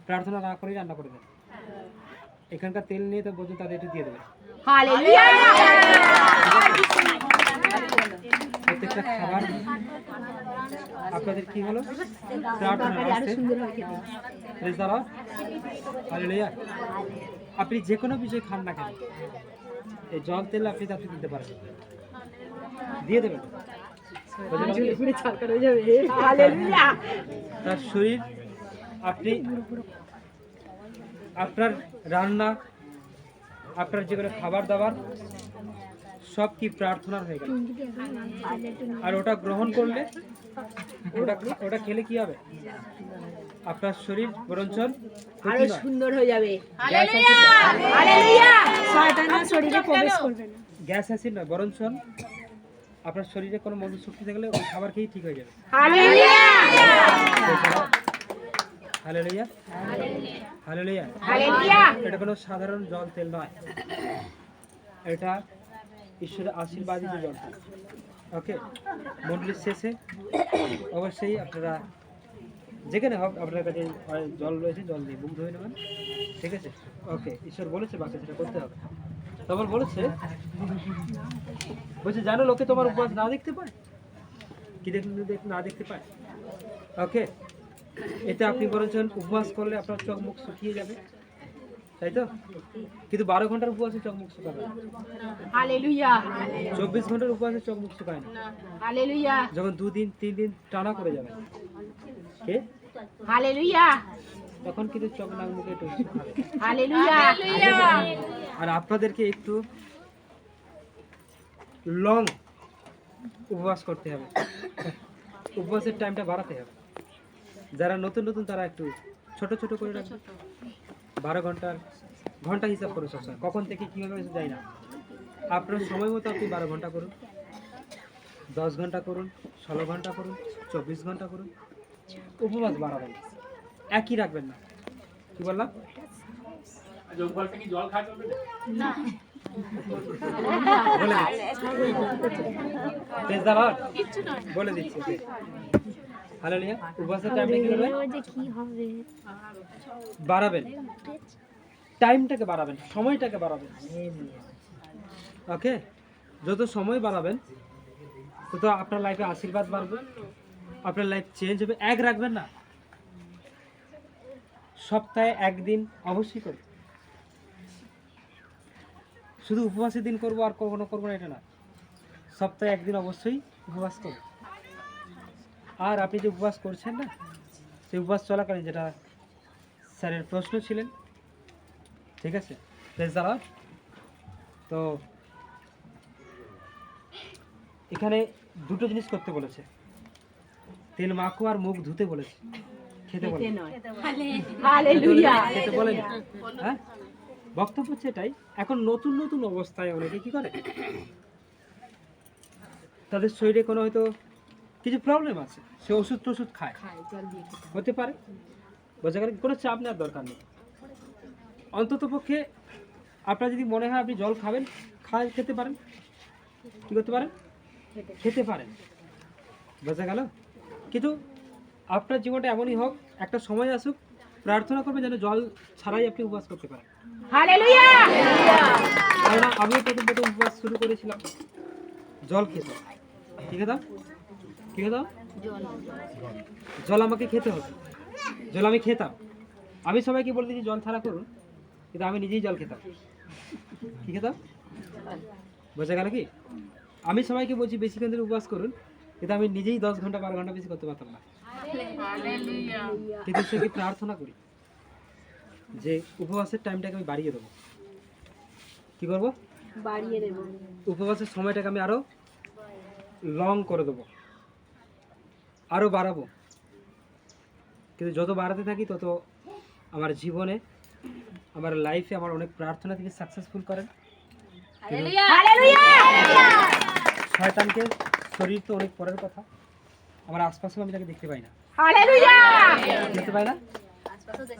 প্রার্থনা না করেই রান্না করে দেন। এখানকার তেল নিয়ে তো বলছেন তাদের একটু দিয়ে দেবেন। প্রত্যেকটা খাবার আপনাদের কি হলো? প্রার্থনা। হালেলুয়া। আপনি যে কোনো বিষয় খান না কেন, এই জল তেল আপনি তাতে দিতে পারেন, দিয়ে দেবেন। তার শরীর, আপনি আপনার রান্না, আপনার যে কোনো খাবার দাবার সব কি প্রার্থনার হয়ে গেল। আর ওটা গ্রহণ করলে, ওটা খেলে কি হবে? আপনার শরীর বরঞ্চ আরো সুন্দর হয়ে যাবে। গ্যাস অ্যাসিড নয়, বরঞ্চ আপনার শরীরে কোনো মন্দ শক্তি থাকলে ওই খাবার খেয়েই ঠিক হয়ে যাবে। Hallelujah, hallelujah. এটা কোনো সাধারণ জল তেল নয়, এটা ঈশ্বরের আশীর্বাদিত জল তেল। ওকে, মন্ডলীর শেষে অবশ্যই আপনারা যেখানে হোক আপনার কাছে জল রয়েছে, জল দিয়ে মুখ ধুয়ে নেবেন, ঠিক আছে? ওকে, ঈশ্বর বলেছে বাকি সেটা করতে হবে। তখন বলছে জানো লোকে তোমার উপবাস না দেখতে পায়, কি না দেখতে পায়। ওকে, এতে আপনি বলেছেন উপবাস করলে আপনার চোখ মুখ শুকিয়ে যাবে, তাই তো? কিন্তু 12 ঘন্টার উপবাসে চোখ মুখ শুকাবে না। হালেলুয়া। 24 ঘন্টার উপবাসে চোখ মুখ শুকায় না। হালেলুয়া। যখন 2 দিন 3 দিন টানা করে যাবে, কে? হালেলুয়া। তখন কিন্তু চোখ নাক মুখে একটু শুকাবে। হালেলুয়া। আর আপনাদেরকে একটু লং উপবাস করতে হবে, উপবাসের টাইমটা বাড়াতে হবে। যারা নতুন নতুন তারা একটু ছোট ছোট করে রাখবে। 12 ঘন্টা হিসাব করে সবসময়, কখন থেকে কীভাবে যায় না। আপনার সময় মতো আপনি 12 ঘন্টা করুন, 10 ঘন্টা করুন, 16 ঘন্টা করুন, 24 ঘন্টা করুন, উপবাস বাড়াবেন, একই রাখবেন না। কি বললাম? বলে দিচ্ছি। হালেলুয়া। উপবাসের টাইমটা কি হবে? বাড়াবেন, টাইমটাকে বাড়াবেন, সময়টাকে বাড়াবেন। ওকে, যত সময় বাড়াবেন তত আপনার লাইফে আশীর্বাদ বাড়বে, আপনার লাইফ চেঞ্জ হবে। এক রাখবেন না, সপ্তাহে একদিন অবশ্যই করবেন। শুধু উপবাসের দিন করবো আর করবো না এটা না, সপ্তাহে একদিন অবশ্যই উপবাস করবেন। আর আপনি যে উপবাস করছেন না, সেই উপবাস চলাকালীন যেটা স্যারের প্রশ্ন ছিলেন, ঠিক আছে? তো এখানে দুটো জিনিস করতে বলেছে, তেল মাখো আর মুখ ধুতে বলেছে, খেতে বলে। খেতে বলেন, হ্যাঁ? বক্তব্য হচ্ছে এটাই। এখন নতুন নতুন অবস্থায় অনেকে কি করে, তাদের শরীরে কোনো হয়তো কিছু প্রবলেম আছে, সে ওষুধ টষুধ খায়, হতে পারে। বোঝা গেল? কোনো চাপ নেওয়ার দরকার নেই। অন্তত পক্ষে আপনার যদি মনে হয় আপনি জল খাবেন, খেতে পারেন। কী করতে পারেন? খেতে পারেন। বোঝা গেল? কিন্তু আপনার জীবনটা এমনই হোক, একটা সময় আসুক, প্রার্থনা করবেন যেন জল ছাড়াই আপনি উপবাস করতে পারেন। হালেলুয়া কারণ আমিও প্রথম উপবাস শুরু করেছিলাম, জল খেতাম। কি খেতাম? কি খেতাম? জল আমাকে খেতে হতো। জল আমি খেতাম। আমি সবাইকে বলে দিয়েছি জল ছাড়া করুন, কিন্তু আমি নিজেই জল খেতাম। কি খেতাম? বোঝা গেল কি? আমি সবাইকে বলছি বেশিক্ষণ ধরে উপবাস করুন, কিন্তু আমি নিজেই 10 ঘন্টা 12 ঘন্টা বেশি করতে পারতাম না। কিন্তু সে প্রার্থনা করি যে উপবাসের টাইমটাকে আমি বাড়িয়ে দেবো। কি করবো? বাড়িয়ে দেব। উপবাসের সময়টাকে আমি আরো লং করে দেবো, আরো বাড়াবো। কিন্তু যত বাড়াতে থাকি তত আমার জীবনে, আমার লাইফে আমার অনেক প্রার্থনা থেকে সাকসেসফুল করেন। শয়তানকে শরীর তো অনেক পরের কথা, আমার আশপাশেও আমি তাকে দেখতে পাই না। দেখতে পাই না,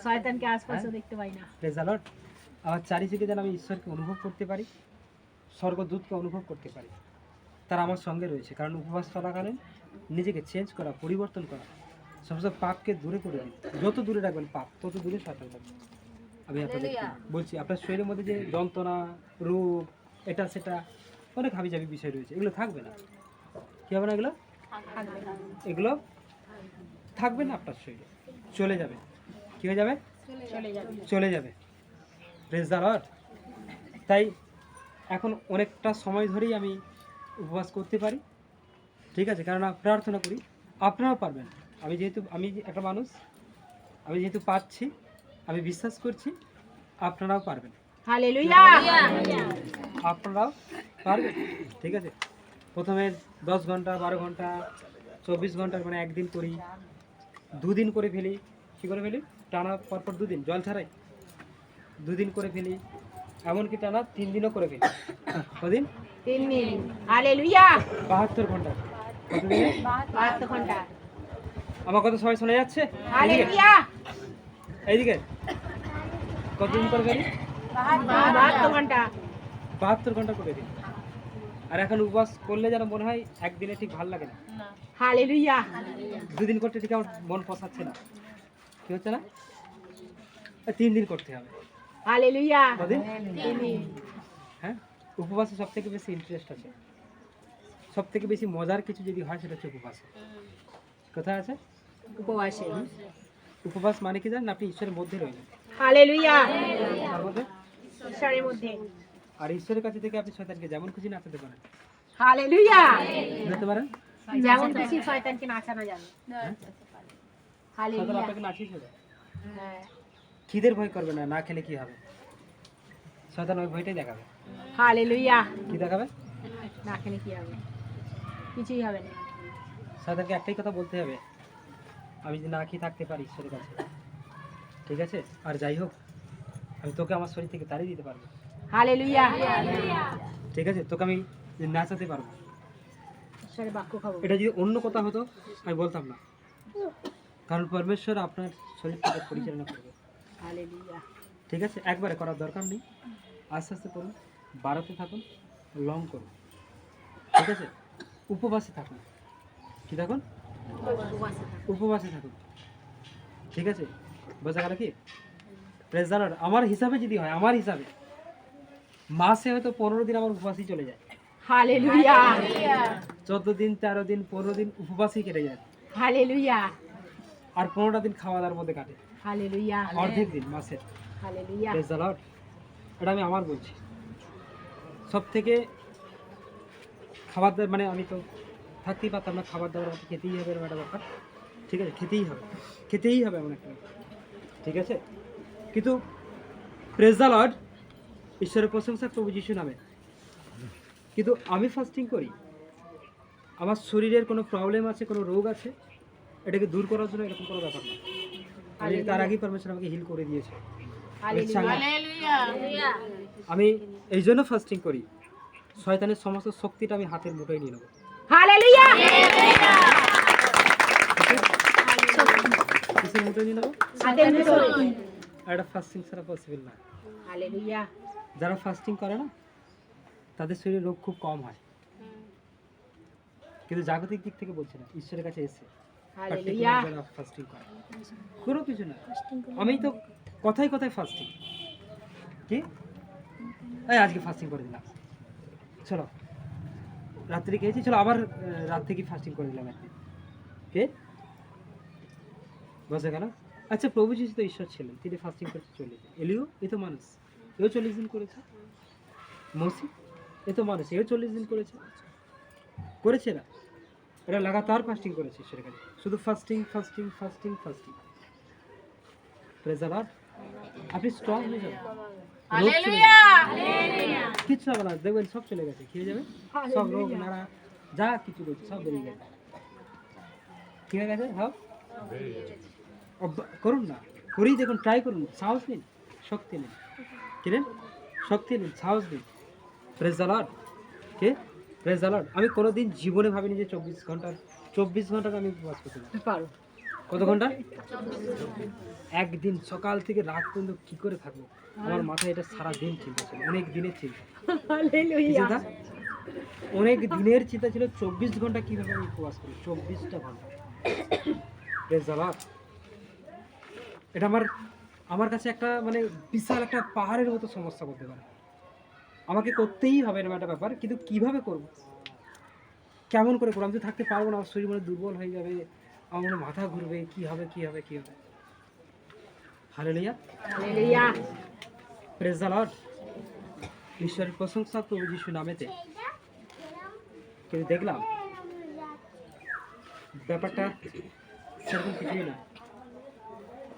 শয়তানকে আশপাশেও দেখতে পাই না। Praise the Lord. আমার চারিদিকে যেন আমি ঈশ্বরকে অনুভব করতে পারি, স্বর্গদূতকে অনুভব করতে পারি। তারা আমার সঙ্গে রয়েছে। কারণ উপবাস চলাকালীন নিজেকে চেঞ্জ করা, পরিবর্তন করা, সমস্ত পাপকে দূরে করে দিন। যত দূরে রাখবেন পাপ, তত দূরে শয়তান থাকবে। আমি আপনাদের বলছি, আপনার শরীরের মধ্যে যে যন্ত্রণা, রোগ, এটা সেটা অনেক হাবিজাবি বিষয় রয়েছে, এগুলো থাকবে না। কী হবে না? এগুলো থাকবে না আপনার শরীরে, চলে যাবে। কী হয়ে যাবে? চলে যাবে। Praise the Lord. তাই এখন অনেকটা সময় ধরেই আমি উপবাস করতে পারি, ঠিক আছে? কারণ প্রার্থনা করি, আপনারাও পারবেন। আমি একটা মানুষ, আমি যেহেতু পাচ্ছি, আমি বিশ্বাস করছি আপনারাও পারবেন। হালেলুয়া আপনারাও পারবেন, ঠিক আছে? প্রথমে 10 ঘন্টা 12 ঘন্টা 24 ঘন্টা, মানে একদিন করি, 2 দিন করে ফেলি। কী করে ফেলি? টানা পরপর 2 দিন জল ছাড়াই 2 দিন করে ফেলি, এমনকি টানা 3 দিনও করে ফেলি। কদিন? 3 দিন। হালেলুয়া 72 ঘন্টা। কতদিনে? 72 ঘন্টা। আমার কথা সবাই শোনা যাচ্ছে? হালেলুয়া এইদিকে কতদিন করে ফেলি? 72 ঘন্টা। 72 ঘন্টা করে দিই। আর এখন উপবাস করলে যেন মনে হয় একদিনে ঠিক ভালো লাগে না। হালেলুয়া 2 দিন করতে ঠিক আমার মন পোষাচ্ছে না। কি হচ্ছে না? 3 দিন করতে হবে। হালেলুয়া কদিন? 3 দিন। হ্যাঁ, উপবাসে সব থেকে বেশি ইন্টারেস্ট আছে, সব থেকে বেশি মজার কিছু যদি হয় সেটা হচ্ছে উপবাসে। কোথায় আছে? উপবাসে। উপবাস মানে কি জানেন? আপনি ঈশ্বরের মধ্যে রয়েছেন। হালেলুয়া তার মধ্যে ঈশ্বরের মধ্যে। আর ঈশ্বরের কাছে থেকে আপনি শয়তানকে যেমন খুশি নাচাতে পারেন। হালেলুয়া বুঝতে পারেন? যেমন খুশি শয়তানকে নাচানো যাবে। শয়তান হালেলুয়া আপনাকে নাচিয়ে দেবে। হ্যাঁ। খিদের ভয় করবে না, না খেলে কি হবে? শয়তান ওই ভয়টাই দেখাবে। হালেলুয়া কি দেখাবে? না খেলে কি হবে? কিছুই হবে না। শয়তানকে একটাই কথা বলতে হবে, আমি যদি না খেয়ে থাকতে পারি ঈশ্বরের কাছে, ঠিক আছে? আর যাই হোক, আমি তোকে আমার শরীর থেকে তাড়িয়ে দিতে পারবো, হালেলুয়া ঠিক আছে? তোকে আমি নাচাতে পারবো। ঈশ্বরের বাক্য খাবো। এটা যদি অন্য কথা হতো আমি বলতাম না, কারণ পরমেশ্বর আপনার শরীরটাকে পরিচালনা করবে, হালেলুয়া ঠিক আছে? একবারে করার দরকার নেই, আস্তে আস্তে করুন, বাড়াতে থাকুন, লং করুন, ঠিক আছে? উপবাসে থাকুন। কি থাকুন? উপবাসে থাকুন, ঠিক আছে? বোঝা গেল কি? Praise the Lord. আমার হিসাবে যদি হয়, আমার হিসাবে মাসে হয়তো 15 দিন আমার উপবাসই চলে যায়। হালেলুয়া 14 দিন 13 দিন 15 দিন উপবাসই কেটে যায়, হালেলুয়া আর 15টা দিন খাওয়া দাওয়ার মধ্যে কাটে, হালেলুয়া অর্ধেক দিন মাসের। Hallelujah praise the Lord. এটা আমি আমার বলছি। সব থেকে খাবার দাবার, মানে আমি তো থাকতেই পারতাম না, খাবার দাবার আমাকে খেতেই হবে, এরকম একটা ব্যাপার, ঠিক আছে? খেতেই হবে এমন একটা ব্যাপার, ঠিক আছে? কিন্তু প্রেজ দ্য লর্ড, ঈশ্বরের প্রশংসা প্রভু যিশু নামে। কিন্তু আমি ফাস্টিং করি, আমার শরীরের কোনো প্রবলেম আছে, কোনো রোগ আছে, এটাকে দূর করার জন্য এরকম কোনো ব্যাপার না। আমি তার আগেই পরমেশ্বর আমাকে হিল করে দিয়েছে। আমি এই জন্য ফাস্টিং করি, শয়তানের সমস্ত শক্তিটা আমি হাতের মুঠোয় নিয়ে নেবো। হালেলুয়া কিসের মুঠোয় নিয়ে নেবো? হাতের মুঠোয়। আর এটা ফাস্টিং ছাড়া পসিবল না। হালেলুয়া যারা ফাস্টিং করে না তাদের শরীরে রোগ খুব কম হয়, কিন্তু জাগতিক দিক থেকে বলছে না, ঈশ্বরের কাছে এসে হালেলুয়া যারা ফাস্টিং করে কোনো কিছু না। আমি তো কথায় কথায় ফাস্টিং, কি এই আজকে ফাস্টিং করে দিলাম, চলো রাত্রে খেয়েছি, চলো আবার রাত থেকে ফাস্টিং করে দিলাম একদিন, কে বোঝা গেল? আচ্ছা, প্রভু যিশু তো ঈশ্বর ছিলেন, তিনি ফাস্টিং করতে 40 দিন। এলিও এ তো মানুষ, এও 40 দিন করেছে। মসি এ তো মানুষ, এও 40 দিন করেছে, করেছে না? এরা লাগাতার ফাস্টিং করেছে ঈশ্বরের কাছে, শুধু fasting fasting fasting fasting. Praise the Lord. আপনি স্ট্রং হয়ে যাবেন, রোগ চলে যাবে, কিচ্ছু হবে না, দেখবেন সব চলে গেছে, খেয়ে যাবে, সব রোগ নাড়া যা কিছু রয়েছে সব বেরিয়ে গেছে। ঠিক হয়ে গেছে? হ্যাঁ, করুন না, করেই দেখুন, ট্রাই করুন, সাহস নিন, শক্তি নিন, কিনেন শক্তি নিন, সাহস দিন। Praise the Lord. কে? Praise the Lord. আমি কোনোদিন জীবনে ভাবিনি যে 24 ঘন্টার আমি উপবাস করতে পারবো। পারো কত ঘন্টা? একদিন সকাল থেকে রাত পর্যন্ত কি করে থাকবো, আমার মাথায় এটা সারা দিন চিন্তা ছিল, অনেক দিনের চিন্তা। হালেলুয়া চিন্তা অনেক দিনের চিন্তা ছিল, 24 ঘন্টা কিভাবে আমি উপবাস করি, 24টা ঘন্টা। Praise the Lord. এটা আমার কাছে একটা মানে বিশাল একটা পাহাড়ের মতো সমস্যা করতে পারে, আমাকে করতেই হবে এরকম একটা ব্যাপার, কিন্তু কিভাবে করব, কেমন করে করবো, আমি তো থাকতে পারবো না, আমার শরীর মনে দুর্বল হয়ে যাবে, আমার মনে মাথা ঘুরবে, কি হবে কি হবে কি হবে। Hallelujah, hallelujah praise the Lord. ঈশ্বরের প্রশংসা প্রভু যিশু নামেতে। কিন্তু দেখলাম ব্যাপারটা সেরকম কিছুই না,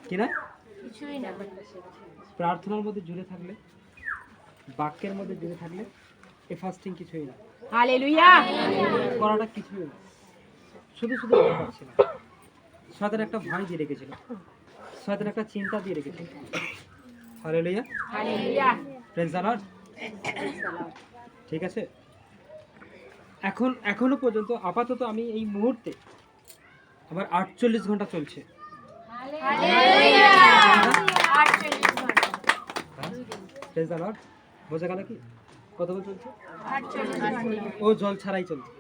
কি না? কিছুই না। প্রার্থনার মধ্যে জুড়ে থাকলে, বাক্যের মধ্যে জুড়ে থাকলে এই ফাস্টিং কিছুই না, হালেলুয়া করাটা কিছুই না, শুধু শুধু করতে পারছি না। শয়তান একটা ভয় দিয়ে রেখেছিল, শয়তান একটা চিন্তা দিয়ে রেখেছিল। Hallelujah, hallelujah praise the Lord. ঠিক আছে, এখনো পর্যন্ত আপাতত আমি এই মুহূর্তে আমার 48 ঘন্টা চলছে। Praise the Lord. বোঝা গেল কি কতক্ষণ চলছে? ও জল ছাড়াই চলছে।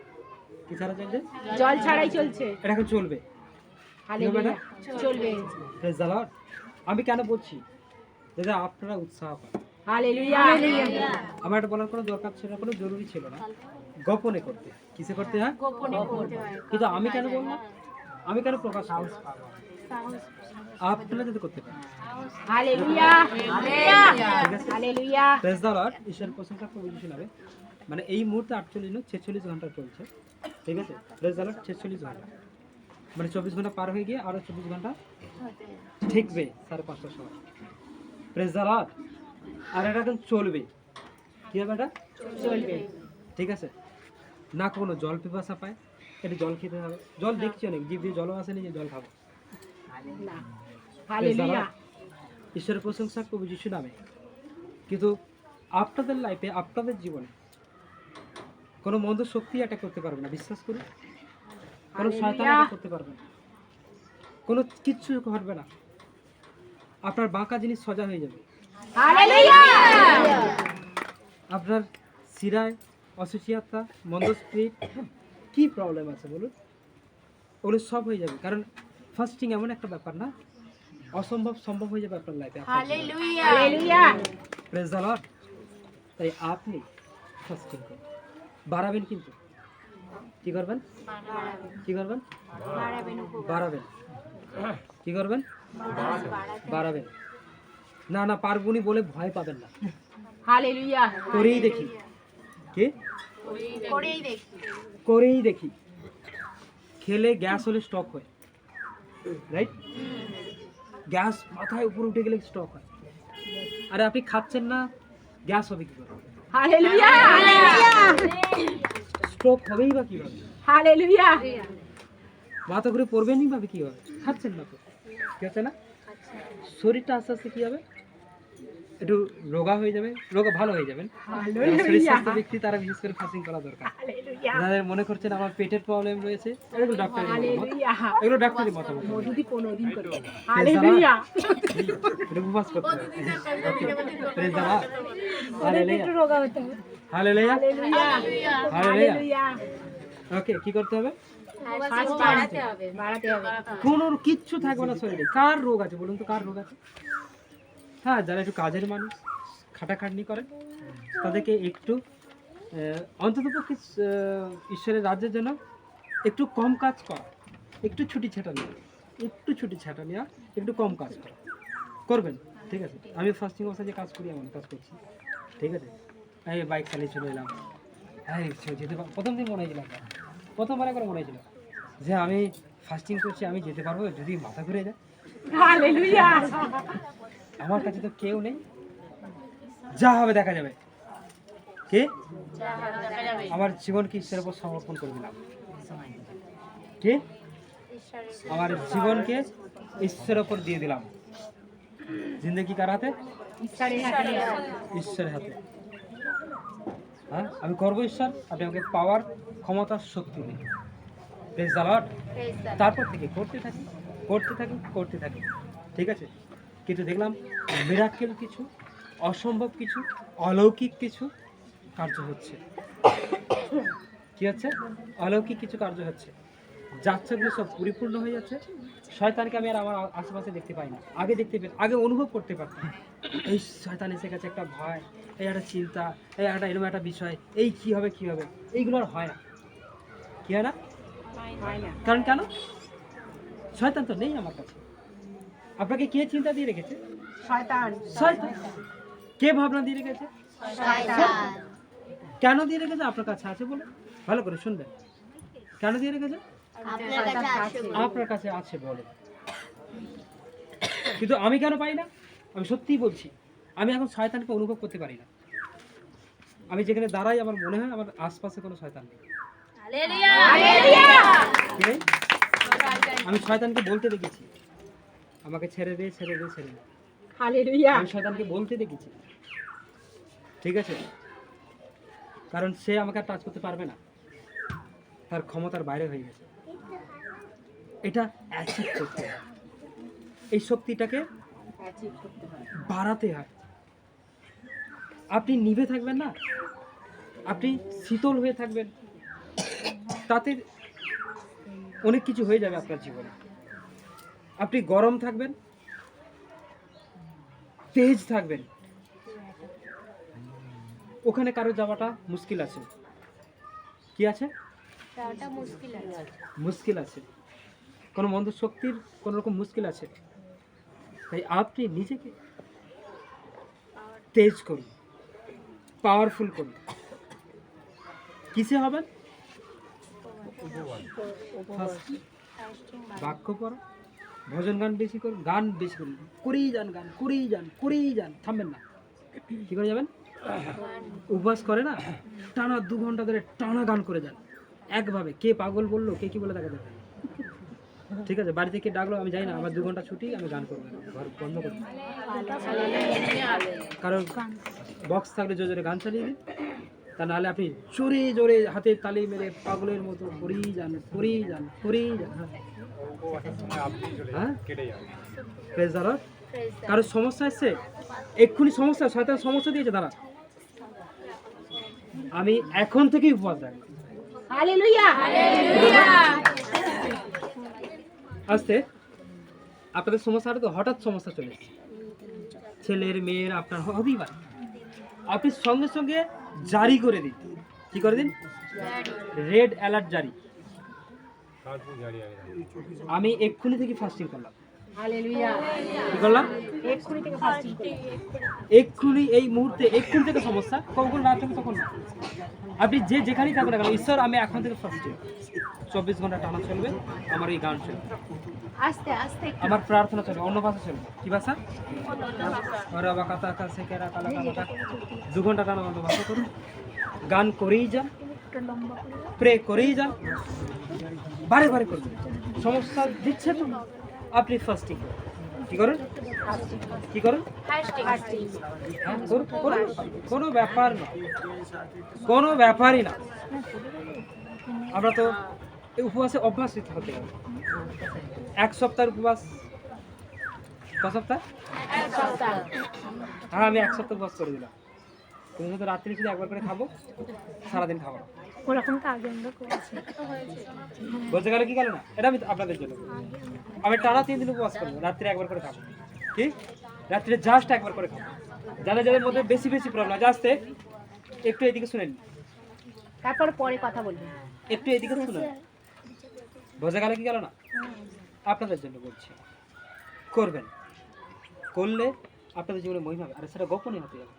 কি ছাড়া চলছে? জল ছাড়াই চলছে। এটা এখন চলবে। হালেলুয়া চলবে। Praise the Lord. আমি কেন বলছি দাদা, আপনারা উৎসাহ পান। হালেলুয়া আমার এটা বলার কোনো দরকার ছিল না, কোনো জরুরি ছিল না। গোপনে করতে, কিসে করতে হয়? গোপনে করতে হয়। কিন্তু আমি কেন বললাম, আমি কেন প্রকাশ করব? আপনারা যাতে করতে পারেন। হালেলুয়া ঠিক আছে, হালেলুয়া প্রেজ দ্য লর্ড। ঈশ্বরের প্রশংসা প্রভু যিশু নামে। মানে এই মুহূর্তে 48 নয় 46 ঘন্টা চলছে। ঠিক আছে, প্রেজ দ্য লর্ড। 46 ঘন্টা মানে 24 ঘন্টা পার হয়ে গিয়ে আরো 24 ঘন্টা ঠিকবে 5:30টার সময়। Praise the Lord. আর এটা এখন চলবে। কি হবে? এটা চলবে। ঠিক আছে, না কোনো জল পিপাসা পায়, একটু জল খেতে হবে। জল দেখছি অনেক, জিভ দিয়ে জলও আসেনি যে জল খাবো। না হালেলুয়া ঈশ্বরের প্রশংসা প্রভু যিশু নামে। কিন্তু আপনাদের লাইফে, আপনাদের জীবনে কোনো মন্দ শক্তি অ্যাটাক করতে পারবে না, বিশ্বাস করুন। কোনো শয়তান অ্যাটাক করতে পারবে না, কোনো কিচ্ছু ঘটবে না। আপনার বাঁকা জিনিস সোজা হয়ে যাবে। হালেলুয়া আপনার শিরায় অসুচিয়াত্মা, মন্দ স্পিরিট, কি প্রবলেম আছে বলুন, ওগুলো সব হয়ে যাবে। কারণ ফাস্টিং এমন একটা ব্যাপার না, অসম্ভব সম্ভব হয়ে যাবে আপনার লাইফে। Hallelujah. Hallelujah praise the Lord. তাই আপনি ফাস্টিং করুন, বাড়াবেন। কিন্তু কি করবেন? কি করবেন? বাড়াবেন। কি করবেন? বাড়াবেন। না না পারবুনি বলে ভয় পাবেন না, হালেলুয়া করেই দেখি। কি করেই দেখি। করেই দেখি। খেলে গ্যাস হলে স্টক হয়, রাইট? গ্যাস মাথায় উপরে উঠে গেলে স্টক হয়। আরে আপনি খাচ্ছেন না, গ্যাস হবে কি করে? হালেলুয়া হালেলুয়া স্ট্রোক হবেই বা কিভাবে? হালেলুয়া মাথা ঘুরে পড়বেনই ভাবে কি হবে? খাচ্ছেন না তো, কি হচ্ছে না? শরীরটা আস্তে আস্তে কি হবে? একটু রোগা হয়ে যাবে, রোগা ভালো হয়ে যাবেন। যারা শরীর স্বাস্থ্য ব্যক্তি তারা বিশেষ করে ফাস্টিং করা দরকার। যাদের মনে করছেন আমার পেটের প্রবলেম রয়েছে, এগুলো ডাক্তারের মতামত, এগুলো ডাক্তারের মতামত। যদি 15 দিন করে Praise the Lord. এটা উপবাস করতে হবে। Okay. Praise the Lord. Hallelujah. রোগা হতে হবে। Hallelujah. Hallelujah. হালেলুয়া ওকে, কি করতে হবে? বাড়াতে হবে কোনো কিচ্ছু থাকবে না শরীরে। কার রোগ আছে বলুন তো, কার রোগ আছে? হ্যাঁ, যারা একটু কাজের মানুষ, খাটাখাটনি করেন, তাদেরকে একটু অন্ততপক্ষে ঈশ্বরের রাজ্যের জন্য একটু কম কাজ করা, একটু ছুটি ছাটা নেওয়া, একটু কম কাজ করা করবেন। ঠিক আছে, আমি ফাস্টিং অবস্থায় যে কাজ করি এমন কাজ করছি। ঠিক আছে, আমি বাইক চালিয়ে চলে এলাম, হ্যাঁ যেতে পারবো। প্রথম দিন মনে হয়েছিল, প্রথমবার একবার মনে হয়েছিল যে আমি ফাস্টিং করছি, আমি যেতে পারবো, যদি মাথা ঘুরে যায়। হালেলুয়া আমার কাছে তো কেউ নেই, যা হবে দেখা যাবে। কে? আমার জীবনকে ঈশ্বরের উপর সমর্পণ করে দিলাম। কে? আমার জীবনকে ঈশ্বরের উপর দিয়ে দিলাম। জিন্দেগি কার হাতে? ঈশ্বরের হাতে। হ্যাঁ, আমি করবো ঈশ্বর, আপনি আমাকে পাওয়ার, ক্ষমতা, শক্তি দিন। Praise the Lord. তারপর থেকে করতে থাকি। ঠিক আছে, কিন্তু দেখলাম মিরাকেল কিছু, অসম্ভব কিছু, অলৌকিক কিছু কার্য হচ্ছে। কি হচ্ছে? অলৌকিক কিছু কার্য হচ্ছে। যাচ্ছেগুলো সব পরিপূর্ণ হয়ে যাচ্ছে। শয়তানকে আমি আর আমার আশেপাশে দেখতে পাই না। আগে অনুভব করতে পারতাম। এই শয়তান এসে গেছে, একটা ভয়, এই একটা চিন্তা, এই একটা এরকম একটা বিষয়, এই কি হবে, এইগুলো আর হয় না। কি হয় না? কারণ কেন? শয়তান তো নেই আমার কাছে। আপনাকে কে চিন্তা দিয়ে রেখেছে? শয়তান কে ভাবনা দিয়ে রেখেছে? কেন দিয়ে রেখেছে? আপনার কাছে আছে বলে। ভালো করে শুনবেন, কেন দিয়ে রেখেছে? আপনার কাছে আছে বলে। কিন্তু আমি কেন পাই না? আমি সত্যিই বলছি, আমি এখন শয়তানকে অনুভব করতে পারি না। আমি যেখানে দাঁড়াই আমার মনে হয় আমার আশপাশে কোনো শয়তান নেই। কি নেই? আমি শয়তানকে বলতে দেখেছি, আমাকে ছেড়ে দে। হালেলুয়া আমি শয়তানকে বলতে দেখেছি। ঠিক আছে, কারণ সে আমাকে আর টাচ করতে পারবে না, তার ক্ষমতার বাইরে হয়ে গেছে। এটা অ্যাচিভ করতে হয়, এই শক্তিটাকে বাড়াতে হয়। আপনি নিভে থাকবেন না, আপনি শীতল হয়ে থাকবেন, তাতে অনেক কিছু হয়ে যাবে আপনার জীবনে। আপনি গরম থাকবেন, তেজ থাকবেন, ওখানে কারো যাওয়াটা মুশকিল আছে। কি আছে? মুশকিল আছে, কোনো মন্দ শক্তির কোনো রকম মুশকিল আছে। তাই আপনি নিজেকে তেজ করুন, পাওয়ারফুল করুন। কিসে হবেন? বাক্য পড়া, ভজন গান বেশি করুন, করেই যান, থামবেন না। কি করে যাবেন? উপবাস করে না, টানা 2 ঘন্টা ধরে টানা গান করে যান একভাবে। কে পাগল বললো, কে কি বলে দেখা যাবে। ঠিক আছে, বাড়ি থেকে ডাকলো, আমি যাই না, আমার 2 ঘন্টা ছুটি, আমি গান করবো, ঘর বন্ধ করবো। কারণ বক্স থাকলে জোরে জোরে গান চালিয়ে দিন, তা নাহলে আপনি জোরে জোরে হাতে তালি মেরে পাগলের মতো করেই যান। হ্যাঁ, প্রেজ দ্য লর্ড। কারোর সমস্যা এসছে, এক্ষুনি সমস্যা, শয়তান সমস্যা দিয়েছে, দাঁড়া, আমি এখন থেকেই উপবাস রাখবো। হালেলুয়া আস্তে আপনাদের সমস্যাটা তো হঠাৎ সমস্যা চলে এসেছে, ছেলের মেয়ের আপনার হবেই পারে। আপনি সঙ্গে সঙ্গে জারি করে দিন। কি করে দিন? রেড অ্যালার্ট জারি। আমি এক্ষুনি থেকে ফাস্টিং করলাম। হালেলুয়া কি করলাম? এক্ষুনি থেকে ফাস্টিং করো। এক্ষুনি, এই মুহূর্তে, এক্ষুনি থেকে সমস্যা, কখন না থাকে তখন না। আপনি যেখানেই থাকবেন না কেন, ঈশ্বর আমি এখন থেকে ফাস্টিং, 24 ঘন্টা টানা চলবে আমার এই গান চলবে, আস্তে aste আমার প্রার্থনা চলবে, অন্য ভাষা চলবে। কি ভাষা? 2 ঘন্টা টানা অন্য ভাষা করুন, গান করেই যান, প্রে করেই যান, বারে করুন। সমস্যা দিচ্ছে তো, আপনি ফাস্টিং, কি করুন কি করুন ফাস্টিং হ্যাঁ, করুন। কোনো ব্যাপার না, কোনো ব্যাপারই না। আমরা তো এই উপবাসে অভ্যাসিত হতে হবে। 1 সপ্তাহের উপবাস, ক সপ্তাহ? হ্যাঁ, আমি 1 সপ্তাহ উপবাস করে দিলাম। তুমি শুধু রাত্রি শুধু একবার করে খাবো, সারাদিন খাবো না। ওরকম তো আগে আমরা করেছি। বলতে গেলে কি গেল না, এটা আমি আপনাদের জন্য বলছি। আমি টানা 3 দিন উপবাস করবো, রাত্রে একবার করে খাবো। কি রাত্রে জাস্ট একবার করে খাবো। যাদের মধ্যে বেশি প্রবলেম আছে, একটু এদিকে শুনেন, তারপর পরে কথা বলবেন। একটু এদিকে শুনেন। বোঝা গেল কি গেল না, আপনাদের জন্য বলছি। করবেন, করলে আপনাদের জীবনে মহিমা হবে, আর সেটা গোপনে হতে যাবে।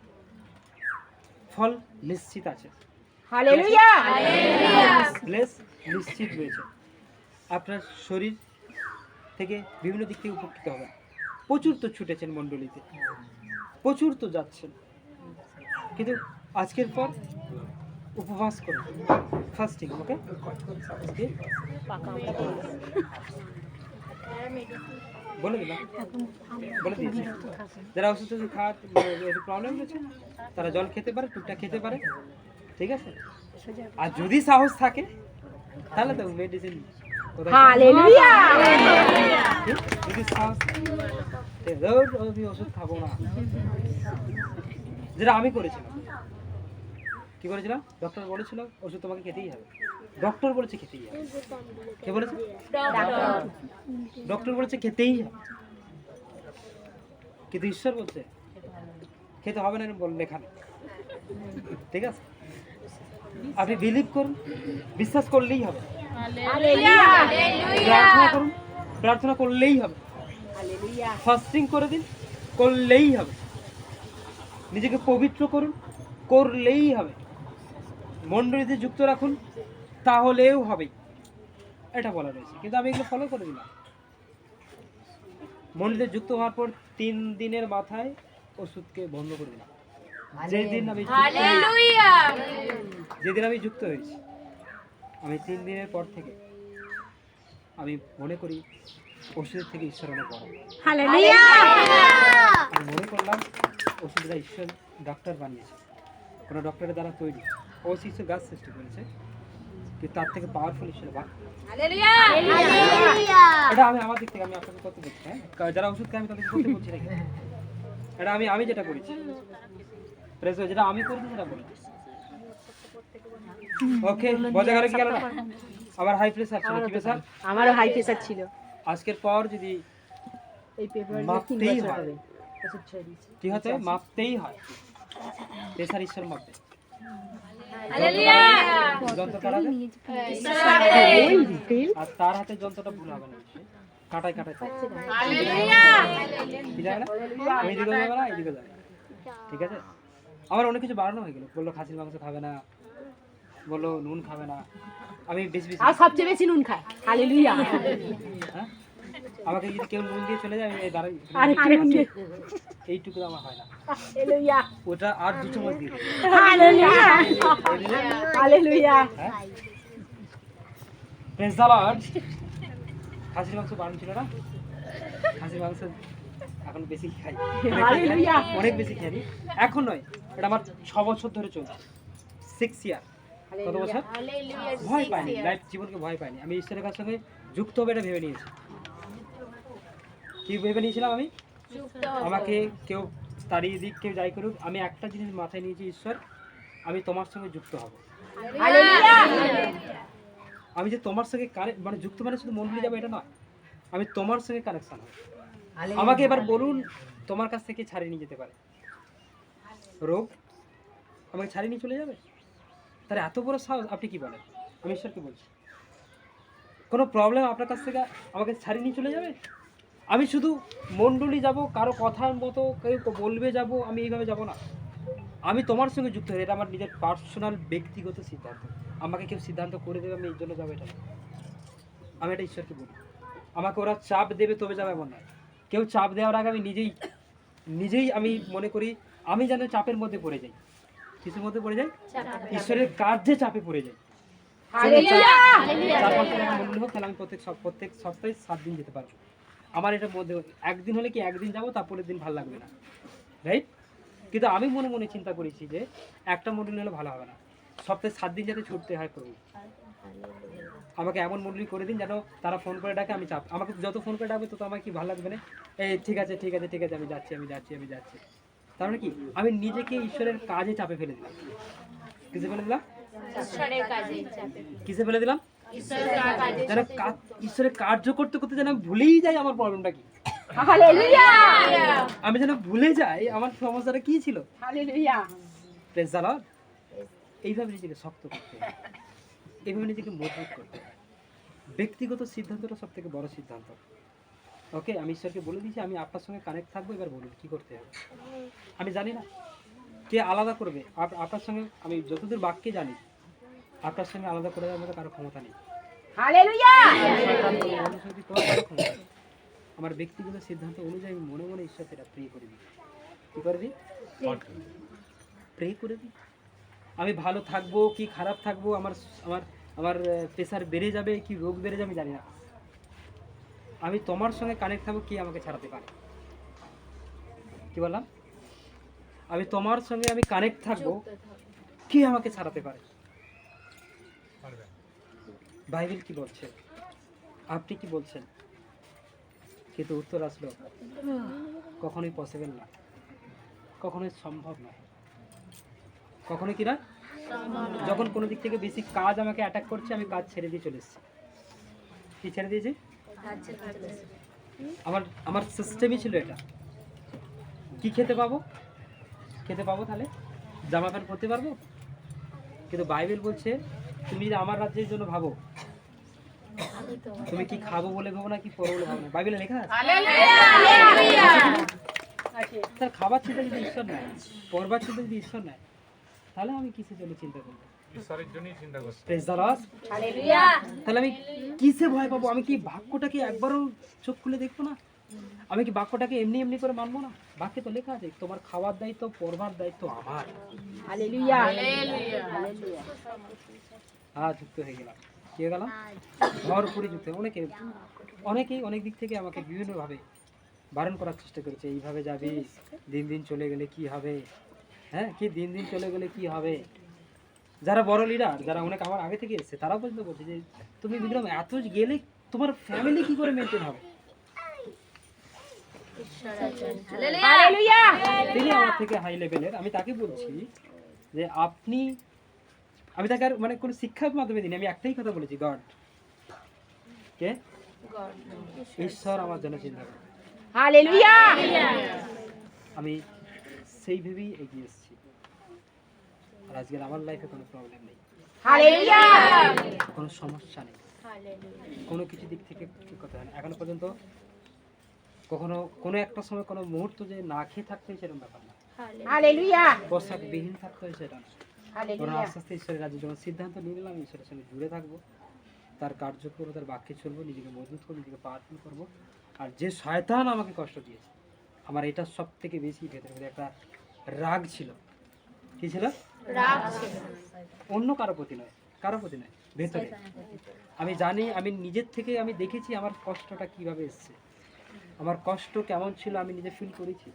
ফল নিশ্চিত আছে, হালেলুয়া ব্লেস নিশ্চিত রয়েছে। আপনার শরীর থেকে বিভিন্ন দিক থেকে উপকৃত হবেন। প্রচুর তো ছুটেছেন মণ্ডলীতে, প্রচুর তো যাচ্ছেন, কিন্তু আজকের পর উপবাস করুন, ফাস্টিং। ওকে, বলে দিলাম, বলে দিয়েছি। যারা ওষুধ খাওয়ার একটু প্রবলেম রয়েছে তারা জল খেতে পারে, টুকটাক খেতে পারে, ঠিক আছে। আর যদি সাহস থাকে তাহলে তো মেডিসিন, হালেলুয়া যদি সাহস আমি ওষুধ খাবো না, যেটা আমি করেছিলাম। কি করেছিলাম? ডক্টর বলেছিল ওষুধ তোমাকে খেতেই হবে। ডক্টর বলেছে খেতেই হবে। কে বলেছে? ডক্টর বলেছে খেতেই হবে, কিন্তু ঈশ্বর বলছে খেতে হবে না, বল লেখা নেই। ঠিক আছে, আপনি বিলিভ করুন, বিশ্বাস করলেই হবে। প্রার্থনা করুন, প্রার্থনা করলেই হবে। ফাস্টিং করে দিন, করলেই হবে। নিজেকে পবিত্র করুন, করলেই হবে। মণ্ডলীতে যুক্ত রাখুন, তাহলেও হবে। এটা বলা রয়েছে, কিন্তু আমি এগুলো ফলো করে দিলাম। মণ্ডলীতে যুক্ত হওয়ার পর 3 দিনের মাথায় ওষুধকে বন্ধ করে দিলাম। যেদিন আমি যুক্ত হয়েছি, আমি 3 দিনের পর থেকে আমি মনে করি ওষুধের থেকে ঈশ্বর অনেক বড়। আমি মনে করলাম ওষুধটা ঈশ্বর ডাক্তার বানিয়েছে, কোনো ডক্টরের দ্বারা তৈরি। অবশ্যই ঈশ্বর গাছ সৃষ্টি করেছে, কিন্তু তার থেকে পাওয়ারফুল ঈশ্বর বাক। এটা আমি আমার দিক থেকে আমি আপনাকে করতে বলছি। হ্যাঁ, যারা ওষুধ খায় আমি তাদেরকে করতে বলছি নাকি? এটা আমি যেটা করেছি, যেটা আমি করেছি সেটা বলেছি। ওকে, বোঝা গেল কি গেল না? আবার হাই প্রেসার ছিল, কি প্রেসার? আমারও হাই প্রেসার ছিল। আজকের পর যদি এই ফেব্রুয়ারি 3 মাপতেই বছর হয়, হবে ওষুধ ছেড়ে দিয়েছি। কি হতে হয়? মাপতেই হয়। প্রেসার ঈশ্বর মাপবে। যন্ত্র কাটাবে, আর তার হাতে যন্ত্রটা ভুল হবে না, কাটায় কাটায় থাকবে। কি যাবে না, ওইদিকে যাবে না, এইদিকে যাবে। ঠিক আছে, আমার অনেক কিছু বাড়ানো হয়ে গেল। বললো খাসির মাংস খাবে না, বললো নুন খাবে না। আমি বেশি আর সবচেয়ে বেশি নুন খায়। হালেলুয়া হ্যাঁ, আমাকে যদি কেউ নুন দিয়ে চলে যায় আমি দাঁড়াই, এইটুকু আমার হয় না। হালেলুয়া ওটা আর 2 চামচ দিয়ে দিই। হালেলুয়া হালেলুয়া হ্যাঁ, প্রেজ দ্য লর্ড। খাসির মাংস বাড়ানো ছিল না, খাসির মাংস এখন বেশি খাই, অনেক বেশি খাই। এখন নয়, এটা আমার 6 বছর ধরে চলছে, 6 ইয়ার। কত বছর? ভয় পাইনি, লাইফ জীবনকে ভয় পাইনি। আমি ঈশ্বরের কাছ সঙ্গে যুক্ত হবে এটা ভেবে নিয়েছি। কি ভেবে নিয়েছিলাম আমি? আমাকে কেউ তাড়িয়ে দিক, কেউ যাই করুক, আমি একটা জিনিস মাথায় নিয়েছি, ঈশ্বর আমি তোমার সঙ্গে যুক্ত হব। আমি যে তোমার সঙ্গে মানে যুক্ত মানে শুধু মন্ডলী যাবে এটা নয়, আমি তোমার সঙ্গে কানেকশন হব। আমাকে এবার বলুন, তোমার কাছ থেকে ছাড়িয়ে নিয়ে যেতে পারে রোগ? আমাকে ছাড়িয়ে নিয়ে চলে যাবে? তাহলে এত বড় সাহস আপনি কি বলেন? আমি ঈশ্বরকে বলছি, কোনো প্রবলেম আপনার কাছ থেকে আমাকে ছাড়িয়ে নিয়ে চলে যাবে? আমি শুধু মণ্ডলী যাব, কারো কথার মতো কেউ বলবে যাব, আমি এইভাবে যাব না। আমি তোমার সঙ্গে যুক্ত হই, এটা আমার নিজের পার্সোনাল ব্যক্তিগত সিদ্ধান্ত। আমাকে কেউ সিদ্ধান্ত করে দেবে আমি এই জন্য যাবো এটা না। আমি এটা ঈশ্বরকে বলি। আমাকে ওরা চাপ দেবে তবে যাবে এমন নয়। কেউ চাপ দেওয়ার আগে আমি নিজেই আমি মনে করি আমি যেন চাপের মধ্যে পড়ে যাই। কিসের মধ্যে পড়ে যাই? ঈশ্বরের কার্যে চাপে পড়ে যাই। 4-5 টাকা মন্ডলী হোক, তাহলে আমি প্রত্যেক সপ্তাহে 7 দিন যেতে পারবো। আমার এটার মধ্যে একদিন হলে কি একদিন যাবো, তারপরের দিন ভালো লাগবে না, রাইট? কিন্তু আমি মনে মনে চিন্তা করেছি যে একটা মন্ডলী হলে ভালো হবে না, সপ্তাহে 7 দিন যাতে ছুটতে হয় প্রভু। আমাকে এমন মন্ডলী করে দিন যেন তারা ফোন করে ডাকে, আমি চাপ, আমাকে যত ফোন করে ডাকবে তত আমার কি ভালো লাগবে না, এই ঠিক আছে ঠিক আছে ঠিক আছে আমি যাচ্ছি আমি যাচ্ছি আমি যাচ্ছি। তার মানে কি আমি নিজেকে ঈশ্বরের কাজে চাপে ফেলে দিলাম। কিসে ফেলে দিলাম? ঈশ্বরের কাজে চাপে। কিসে ফেলে দিলাম? ঈশ্বরের কাজে যেন ঈশ্বরের কার্য করতে করতে যেন আমি ভুলেই যাই আমার প্রবলেমটা কি। হালেলুয়া আমি যেন ভুলে যাই আমার সমস্যাটা কি ছিল। Hallelujah praise the lord. এইভাবে নিজেকে শক্ত করতে হবে, এইভাবে নিজেকে মজবুত করতে হবে। ব্যক্তিগত সিদ্ধান্তটা সব থেকে বড় সিদ্ধান্ত। ওকে, আমি ঈশ্বরকে বলে দিয়েছি আমি আপনার সঙ্গে কানেক্ট থাকবো, এবার বলুন কি করতে হবে। আমি জানি না কে আলাদা করবে আপনার সঙ্গে, আমি যতদূর বাক্যে জানি আপনার সঙ্গে আলাদা করে দেওয়ার মতো কারো ক্ষমতা নেই। হালেলুয়া শয়তান কোনো মানুষের প্রতি কোনো কারো ক্ষমতা নেই। আমার ব্যক্তিগত সিদ্ধান্ত অনুযায়ী আমি মনে মনে ঈশ্বরকে এটা প্রে করে দিই। কী করে দিই? প্রে করে দিই। আমি ভালো থাকবো কি খারাপ থাকবো, আমার আমার আমার প্রেশার বেড়ে যাবে কি রোগ বেড়ে যাবে আমি জানি না। আমি তোমার সঙ্গে কানেক্ট থাকবো, কে আমাকে ছাড়াতে পারে? কি বললাম? আমি তোমার সঙ্গে আমি কানেক্ট থাকবো, কে আমাকে ছাড়াতে পারে? বাইবেল কি বলছে, আপনি কি বলছেন? কিন্তু উত্তর আসলো কখনোই পসিবল না, কখনোই সম্ভব নয়। কখনোই কি না? যখন কোনো দিক থেকে বেশি কাজ আমাকে অ্যাটাক করছে আমি কাজ ছেড়ে দিয়ে চলে এসেছি। কি ছেড়ে দিয়েছি? আমার সিস্টেমই ছিল এটা। কি খেতে পাবো? খেতে পাবো তাহলে জামা প্যান্ট পরতে পারবো। কিন্তু বাইবেল বলছে তুমি যদি আমার রাজ্যের জন্য ভাবো, তুমি কি খাবো বলে ভাবো না কি পরো বলে ভাবো না, বাইবেলে লেখা আছে। তার খাবার চিন্তা যদি ঈশ্বর নেয়, পরবার চিন্তা যদি ঈশ্বর নেয়, তাহলে আমি কিসের জন্য চিন্তা করবো? ঈশ্বরের জন্যই চিন্তা করছি। Praise the lord. তাহলে আমি কিসে ভয় পাবো? আমি কি বাক্যটাকে একবারও চোখ খুলে দেখবো না? আমি কি বাক্যটাকে এমনি এমনি করে মানবো না? বাক্যে তো লেখা আছে তোমার খাওয়ার দায়িত্ব পরবার দায়িত্ব আমার। হালেলুয়া যুক্ত হয়ে গেলাম। কি হয়ে গেলাম? ভরপুরি যুক্ত। অনেকেই অনেক দিক থেকে আমাকে বিভিন্নভাবে বারণ করার চেষ্টা করেছে, এইভাবে যাবি, দিন দিন চলে গেলে কি হবে। হ্যাঁ, কি দিন দিন চলে গেলে কি হবে? যারা বড় লিডার, যারা অনেক আমার আগে থেকে এসেছে, তারাও পর্যন্ত বলছে যে তুমি বিক্রম এত গেলে তোমার ফ্যামিলি কি করে মেনটেন হবে। হালেলুয়া তিনি আমার থেকে হাই লেভেলের। আমি তাকে বলছি যে আমি তাকে আর মানে কোনো শিক্ষার মাধ্যমে দিই, আমি একটাই কথা বলেছি, গড কে? ঈশ্বর আমার জন্য চিন্তা করে। হালেলুয়া আমি সেই ভেবেই এগিয়ে এসেছি। আর আজকের আমার লাইফে কোনো প্রবলেম নেই, হালেলুয়া কোনো সমস্যা নেই, কোনো কিছু দিক থেকে ঠিক কথা হয় না এখনো পর্যন্ত। কখনো কোনো একটা সময় কোনো মুহূর্ত যে না খেয়ে থাকতে হয় সেরকম ব্যাপার না, হালেলুয়া পোশাকবিহীন থাকতে হয় সেটা না। কারণ হালেলুয়া আস্তে আস্তে ঈশ্বরের রাজ্যে যখন সিদ্ধান্ত নিয়ে নিলাম, ঈশ্বরের সঙ্গে জুড়ে থাকবো, তার কার্য করবো, তার বাক্যে চলবো, নিজেকে মজবুত করবো, নিজেকে পাওয়ারফুল করবো। আর যে শয়তান আমাকে কষ্ট দিয়েছে, আমার এটা সব থেকে বেশি ভেতরে একটা রাগ ছিল। কি ছিল? অন্য কারো প্রতি নয়, কারো প্রতি নয়, ভেতরে। আমি জানি, আমি নিজের থেকে আমি দেখেছি আমার কষ্টটা কিভাবে এসছে, আমার কষ্ট কেমন ছিল আমি নিজে ফিল করেছি।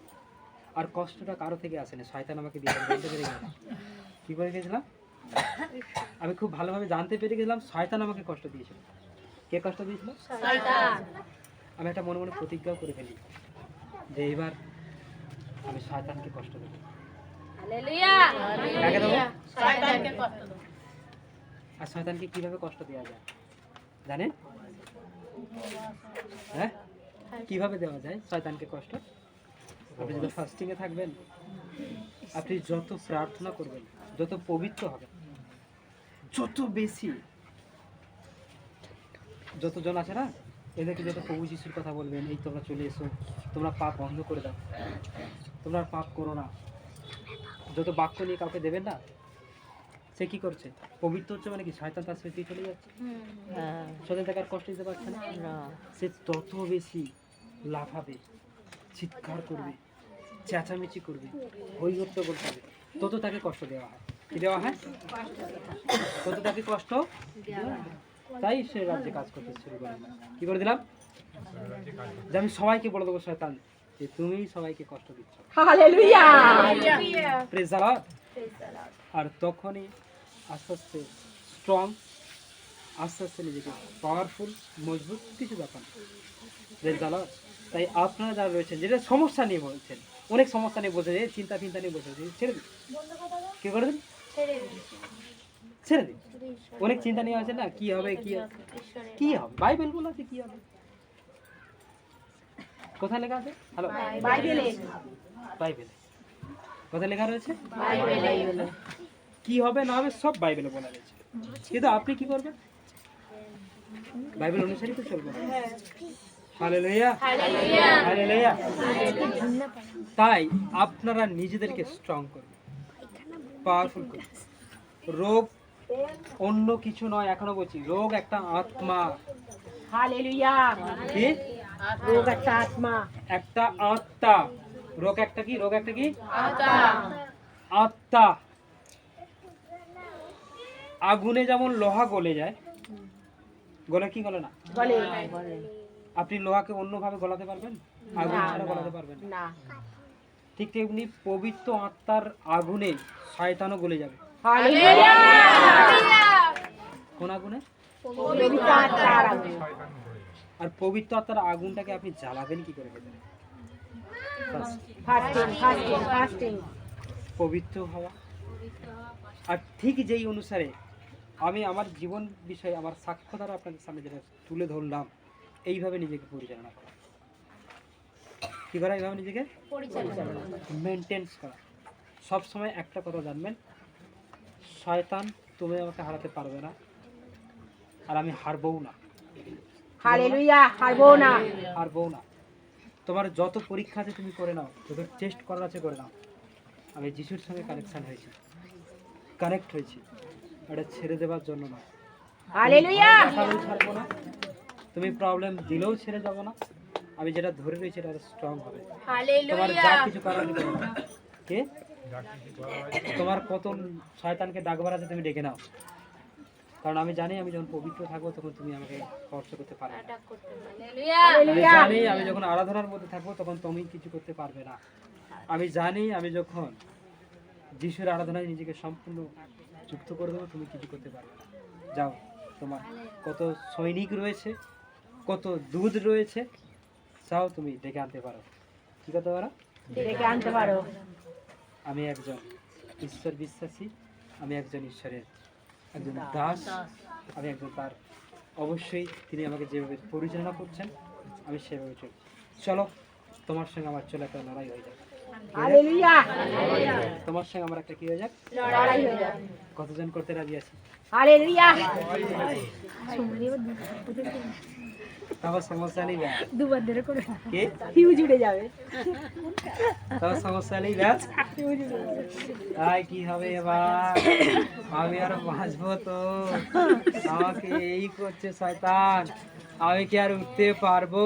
আর কষ্টটা কারো থেকে আসেনি, শয়তান আমাকে দিয়ে জানতে পেরে গেলাম। কি করে গেছিলাম? আমি খুব ভালোভাবে জানতে পেরে গেছিলাম শয়তান আমাকে কষ্ট দিয়েছিল। কে কষ্ট দিয়েছিল? আমি একটা মনে মনে প্রতিজ্ঞাও করে ফেলি যে এইবার আমি শয়তানকে কষ্ট দেবো। কাকে দেবো? আর শয়তানকে কিভাবে কষ্ট দেওয়া যায় জানেন? হ্যাঁ, কিভাবে দেওয়া যায় শয়তানকে কষ্ট? আপনি যত ফাস্টিংয়ে থাকবেন, আপনি যত প্রার্থনা করবেন, যত পবিত্র হবেন, যত বেশি যতজন আছে না এদেরকে যত প্রভু যিশুর কথা বলবেন, এই তোমরা চলে এসো, তোমরা পাপ বন্ধ করে দাও, তোমরা আর পাপ করো না, যত বাক্য নিয়ে কাউকে দেবেন না, সে কি করছে? পবিত্র হচ্ছে মানে কি? শয়তান তার স্মৃতি চলে যাচ্ছে, শয়তান তাকে আর কষ্ট দিতে পারছে না, সে তত বেশি লাফাবে, চিৎকার করবে, চেঁচামেচি করবে, হৈহট্টগোল করতে হবে, তত তাকে কষ্ট দেওয়া হয়। কি দেওয়া হয়? তত তাকে কষ্ট দেওয়া হয়। তাই সে রাজ্যে কাজ করতে শুরু করে। কি করে দিলাম? যে আমি সবাইকে বলে দেবো শয়তান যে তুমি সবাইকে কষ্ট দিচ্ছ। Hallelujah praise the Lord. আর তখনই আস্তে আস্তে স্ট্রং, আস্তে আস্তে নিজেকে পাওয়ারফুল, মজবুত কিছু ব্যাপার। Praise the Lord. তাই আপনারা যারা রয়েছেন, যেটা সমস্যা নিয়ে বলছেন, অনেক সমস্যা নিয়ে বলছেন, এই চিন্তা নিয়ে বলছেন, ছেড়ে দিন। কি করে দিন? ছেড়ে দিন। অনেক চিন্তা নিয়ে আছে না, কি হবে কি হবে কি হবে, বাইবেল বলা আছে কি হবে। কোথায় লেখা আছে? হ্যালো, বাইবেলে বাইবেলে কোথায় লেখা রয়েছে? বাইবেলে কি হবে না হবে সব বাইবেলে বলা রয়েছে। কিন্তু আপনি কি করবেন? বাইবেল অনুসারে তো চলবেন। Hallelujah, hallelujah. তাই আপনারা নিজেদেরকে স্ট্রং করুন, পাওয়ারফুল করুন। রোগ অন্য কিছু নয়, এখনো বলছি, রোগ একটা আত্মা। হালেলুয়া কি? রোগ একটা আত্মা একটা আত্মা। রোগ একটা কি? রোগ একটা কি? আত্মা। আগুনে যেমন লোহা গলে যায়, গলে কি গলে না? বলে আপনি লোহাকে অন্যভাবে গলাতে পারবেন? আগুন ছাড়া গলাতে পারবেন না। না ঠিক তেমনি পবিত্র আত্মার আগুনে শয়তানও গলে যাবে। হালেলুয়া কোন আগুনে? পবিত্র আত্মার আগুন। আর পবিত্র আত্মার আগুনটাকে আপনি জ্বালাবেন কি করে ভেতরে? ফাস্টিং ফাস্টিং ফাস্টিং পবিত্র হওয়া। আর ঠিক যেই অনুসারে আমি আমার জীবন বিষয়ে আমার সাক্ষ্য দ্বারা আপনাদের সামনে যেটা তুলে ধরলাম, এইভাবে নিজেকে পরিচালনা করা। কি করা? এইভাবে নিজেকে মেনটেন্স করা। সবসময় একটা কথা জানবেন, শয়তান তুমি আমাকে হারাতে পারবে না, আর আমি হারবও না। হালেলুয়া হারবো না হারবও না। তোমার যত পরীক্ষা আছে তুমি করে নাও, যত টেস্ট করার আছে করে নাও। আমি যিশুর সঙ্গে কানেক্ট হয়েছি, এটা ছেড়ে দেওয়ার জন্য না। হালেলুয়া আমি ছাড়বো না, তুমি প্রবলেম দিলেও ছেড়ে যাবো না। আমি যেটা ধরে রয়েছি এটা স্ট্রং হবে। তোমার যা কিছু করার আছে করো। কে তোমার কত শয়তানকে ডাকবার আছে তুমি ডেকে নাও, কারণ আমি জানি আমি যখন পবিত্র থাকবো তখন তুমি আমাকে স্পর্শ করতে পারবে না। আমি জানি আমি যখন আরাধনার মধ্যে থাকবো তখন তুমি কিছু করতে পারবে না। আমি জানি আমি যখন যিশুর আরাধনায় নিজেকে সম্পূর্ণ যুক্ত করে দেবো তুমি কিছু করতে পারবে না। যাও, তোমার কত সৈনিক রয়েছে, কত দুধ রয়েছে, চাও তুমি ডেকে আনতে পারো। কি করতে পারো? ডেকে আনতে পারো। আমি একজন ঈশ্বর বিশ্বাসী, আমি একজন ঈশ্বরের একজন দাস, আমি একজন তার। অবশ্যই তিনি আমাকে যেভাবে পরিচালনা করছেন আমি সেভাবে চলছি। চলো, তোমার সঙ্গে আমার চলে একটা লড়াই হয়ে যাক। হালেলুয়া তোমার সঙ্গে আমার একটা কি হয়ে যাক, লড়াই হয়ে যাবে। কতজন করতে রাজি আছে? হালেলুয়া তারপর সমস্যা নেই ব্যাস। দুবার ধরে করে কে? হিউজ উড়ে যাবে। তারপর সমস্যা নেই ব্যাস। তাই কি হবে এবার? আমি আর বাঁচবো তো? আমাকে এই করছে শয়তান, আমি কি আর উঠতে পারবো?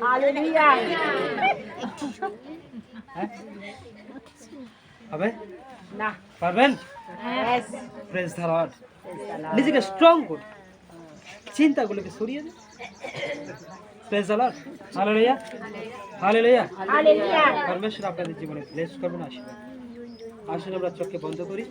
হালেলুয়া হ্যাঁ? হবে? না পারবেন? Yes. Praise the lord. নিজেকে স্ট্রং করুন, চিন্তাগুলোকে সরিয়ে দিন। Praise the Lord. Hallelujah, hallelujah. Hallelujah পরমেশ্বর আপনাদের জীবনে ব্লেস করবেন। আশীর্বাদ। আসুন আমরা চোখকে বন্ধ করি।